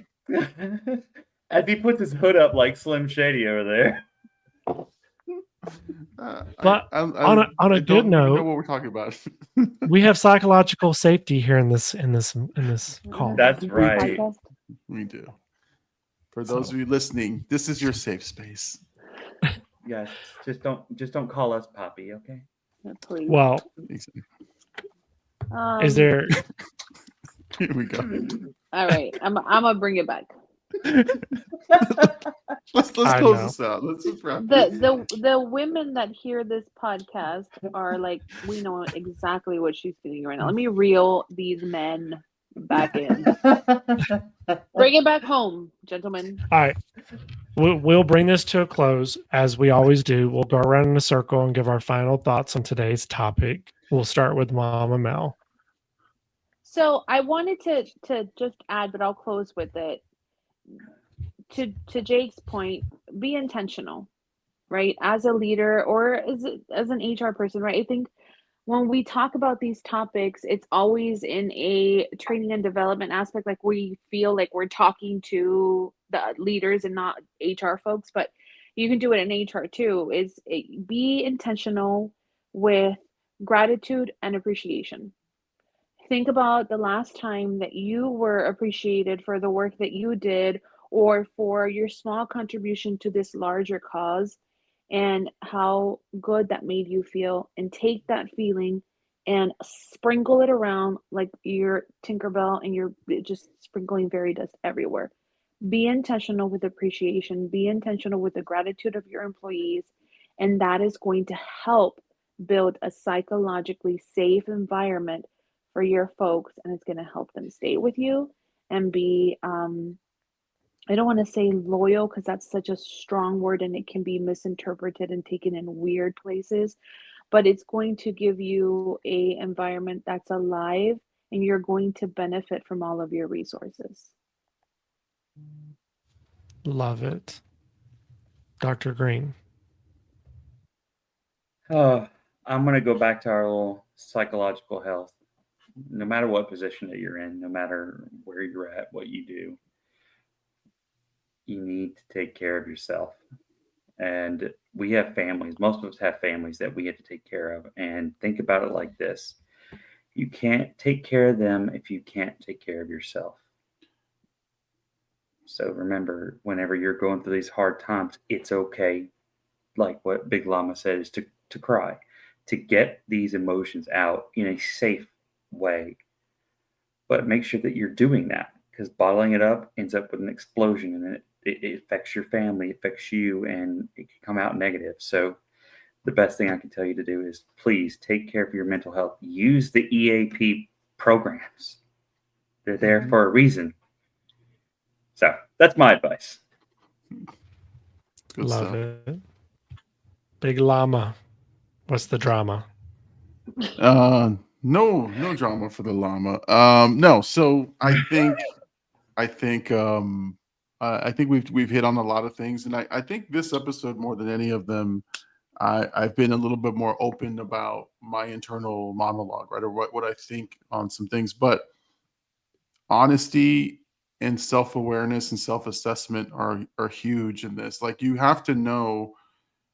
As he puts his hood up like Slim Shady over there. But on a good note, know what we're talking about. We have psychological safety here in this call. That's right. We do. For those of you listening, this is your safe space. Yes, just don't call us Poppy, okay? Please. Well, is there? Here we go. All right, I'm gonna bring it back. Let's close this out. Let's just wrap the women that hear this podcast are like, we know exactly what she's feeling right now. Let me reel these men back in. Bring it back home, gentlemen. All right. We'll bring this to a close as we always do. We'll go around in a circle and give our final thoughts on today's topic. We'll start with Mama Mel. So I wanted to just add, but I'll close with it. To Jake's point, be intentional, right? As a leader or as an HR person, right? I think when we talk about these topics, it's always in a training and development aspect. Like we feel like we're talking to the leaders and not HR folks, but you can do it in HR too. Be intentional with gratitude and appreciation. Think about the last time that you were appreciated for the work that you did or for your small contribution to this larger cause and how good that made you feel, and take that feeling and sprinkle it around like your Tinkerbell and you're just sprinkling fairy dust everywhere. Be intentional with appreciation, be intentional with the gratitude of your employees, and that is going to help build a psychologically safe environment for your folks, and it's going to help them stay with you and be I don't want to say loyal because that's such a strong word and it can be misinterpreted and taken in weird places, but it's going to give you a environment that's alive and you're going to benefit from all of your resources. Love it. Dr. Green. I'm going to go back to our little psychological health. No matter what position that you're in, no matter where you're at, what you do, you need to take care of yourself. And we have families. Most of us have families that we have to take care of. And think about it like this. You can't take care of them if you can't take care of yourself. So remember, whenever you're going through these hard times, it's okay, like what Big Llama said, is to cry, to get these emotions out in a safe way. But make sure that you're doing that, because bottling it up ends up with an explosion, and it affects your family, it affects you, and it can come out negative. So the best thing I can tell you to do is please take care of your mental health. Use the EAP programs. They're there for a reason. So that's my advice. Good Love stuff. it. Big Llama. What's the drama? No drama for the llama. No. So I think we've hit on a lot of things, and I think this episode, more than any of them, I've been a little bit more open about my internal monologue, right, or what I think on some things. But honesty and self-awareness and self-assessment are huge in this. Like, you have to know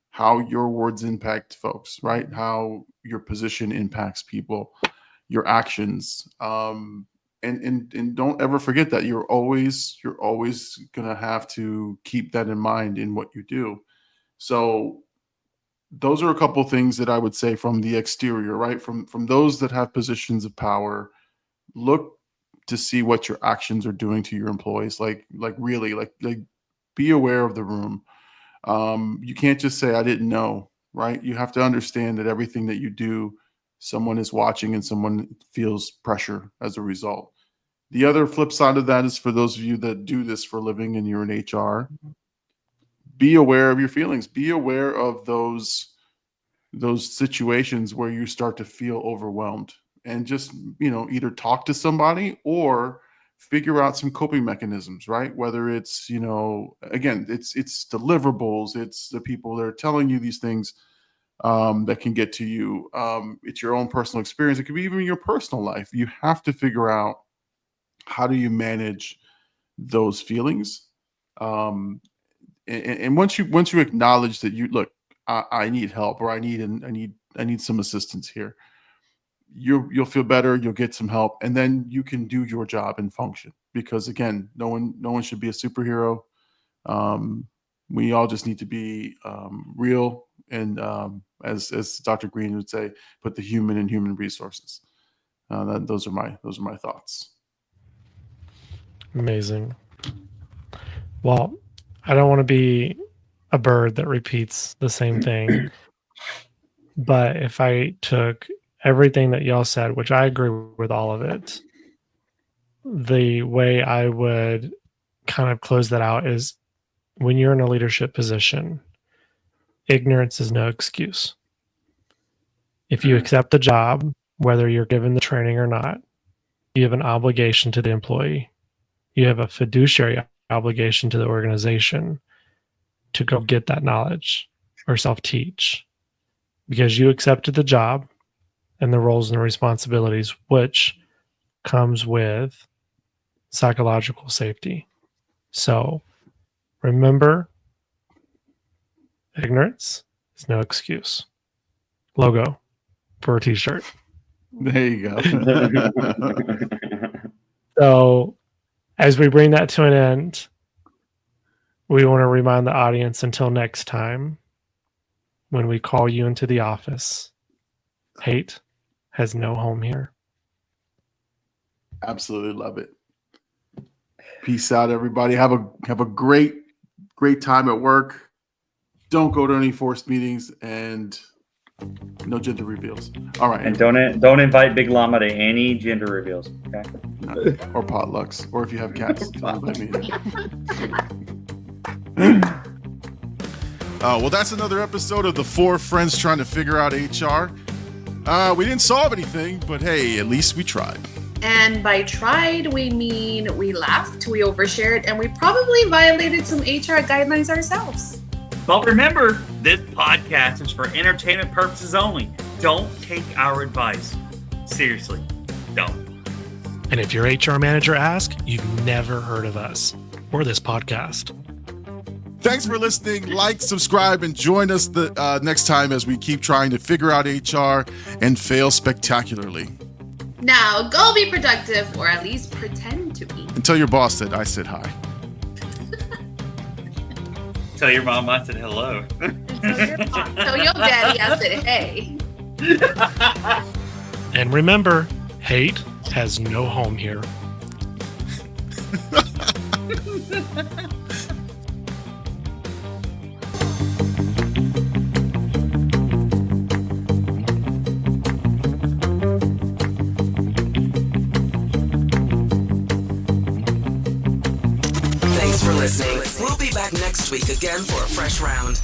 how your words impact folks, right? How your position impacts people, your actions. And don't ever forget that you're always gonna have to keep that in mind in what you do. So those are a couple things that I would say from the exterior, right? From those that have positions of power. Look to see what your actions are doing to your employees. Like really, like be aware of the room. You can't just say I didn't know, right? You have to understand that everything that you do, someone is watching and someone feels pressure as a result. The other flip side of that is for those of you that do this for a living and you're in HR, be aware of your feelings. Be aware of those situations where you start to feel overwhelmed, and just, either talk to somebody or figure out some coping mechanisms, right? Whether it's, again, it's deliverables, it's the people that are telling you these things, that can get to you. It's your own personal experience. It could be even your personal life. You have to figure out, how do you manage those feelings? And once you acknowledge that, I need help, or I need some assistance here, you'll feel better. You'll get some help, and then you can do your job and function. Because again, no one should be a superhero. We all just need to be real, and as Dr. Green would say, put the human in human resources. Those are my thoughts. Amazing. Well, I don't want to be a bird that repeats the same thing, but if I took everything that y'all said, which I agree with all of it, the way I would kind of close that out is, when you're in a leadership position, ignorance is no excuse. If you accept the job, whether you're given the training or not, you have an obligation to the employee. You have a fiduciary obligation to the organization to go get that knowledge or self-teach, because you accepted the job and the roles and responsibilities, which comes with psychological safety. So remember, ignorance is no excuse. Logo for a t-shirt. There you go. So as we bring that to an end, we want to remind the audience, until next time, when we call you into the office, hate has no home here. Absolutely love it. Peace out, everybody. Have a great time at work. Don't go to any forced meetings, and no gender reveals. All right. And don't invite Big Llama to any gender reveals. Okay? Or potlucks. Or if you have cats, don't invite me. Well, that's another episode of the Four Friends Trying to Figure Out HR. We didn't solve anything, but hey, at least we tried. And by tried, we mean we laughed, we overshared, and we probably violated some HR guidelines ourselves. But remember, this podcast is for entertainment purposes only. Don't take our advice. Seriously, don't. And if your HR manager asks, you've never heard of us or this podcast. Thanks for listening. Like, subscribe, and join us the next time as we keep trying to figure out HR and fail spectacularly. Now, go be productive, or at least pretend to be. And tell your boss that I said hi. Tell your mom I said hello. Tell your daddy I said hey. And remember, hate has no home here. Thanks for listening. We'll be back next week again for a fresh round.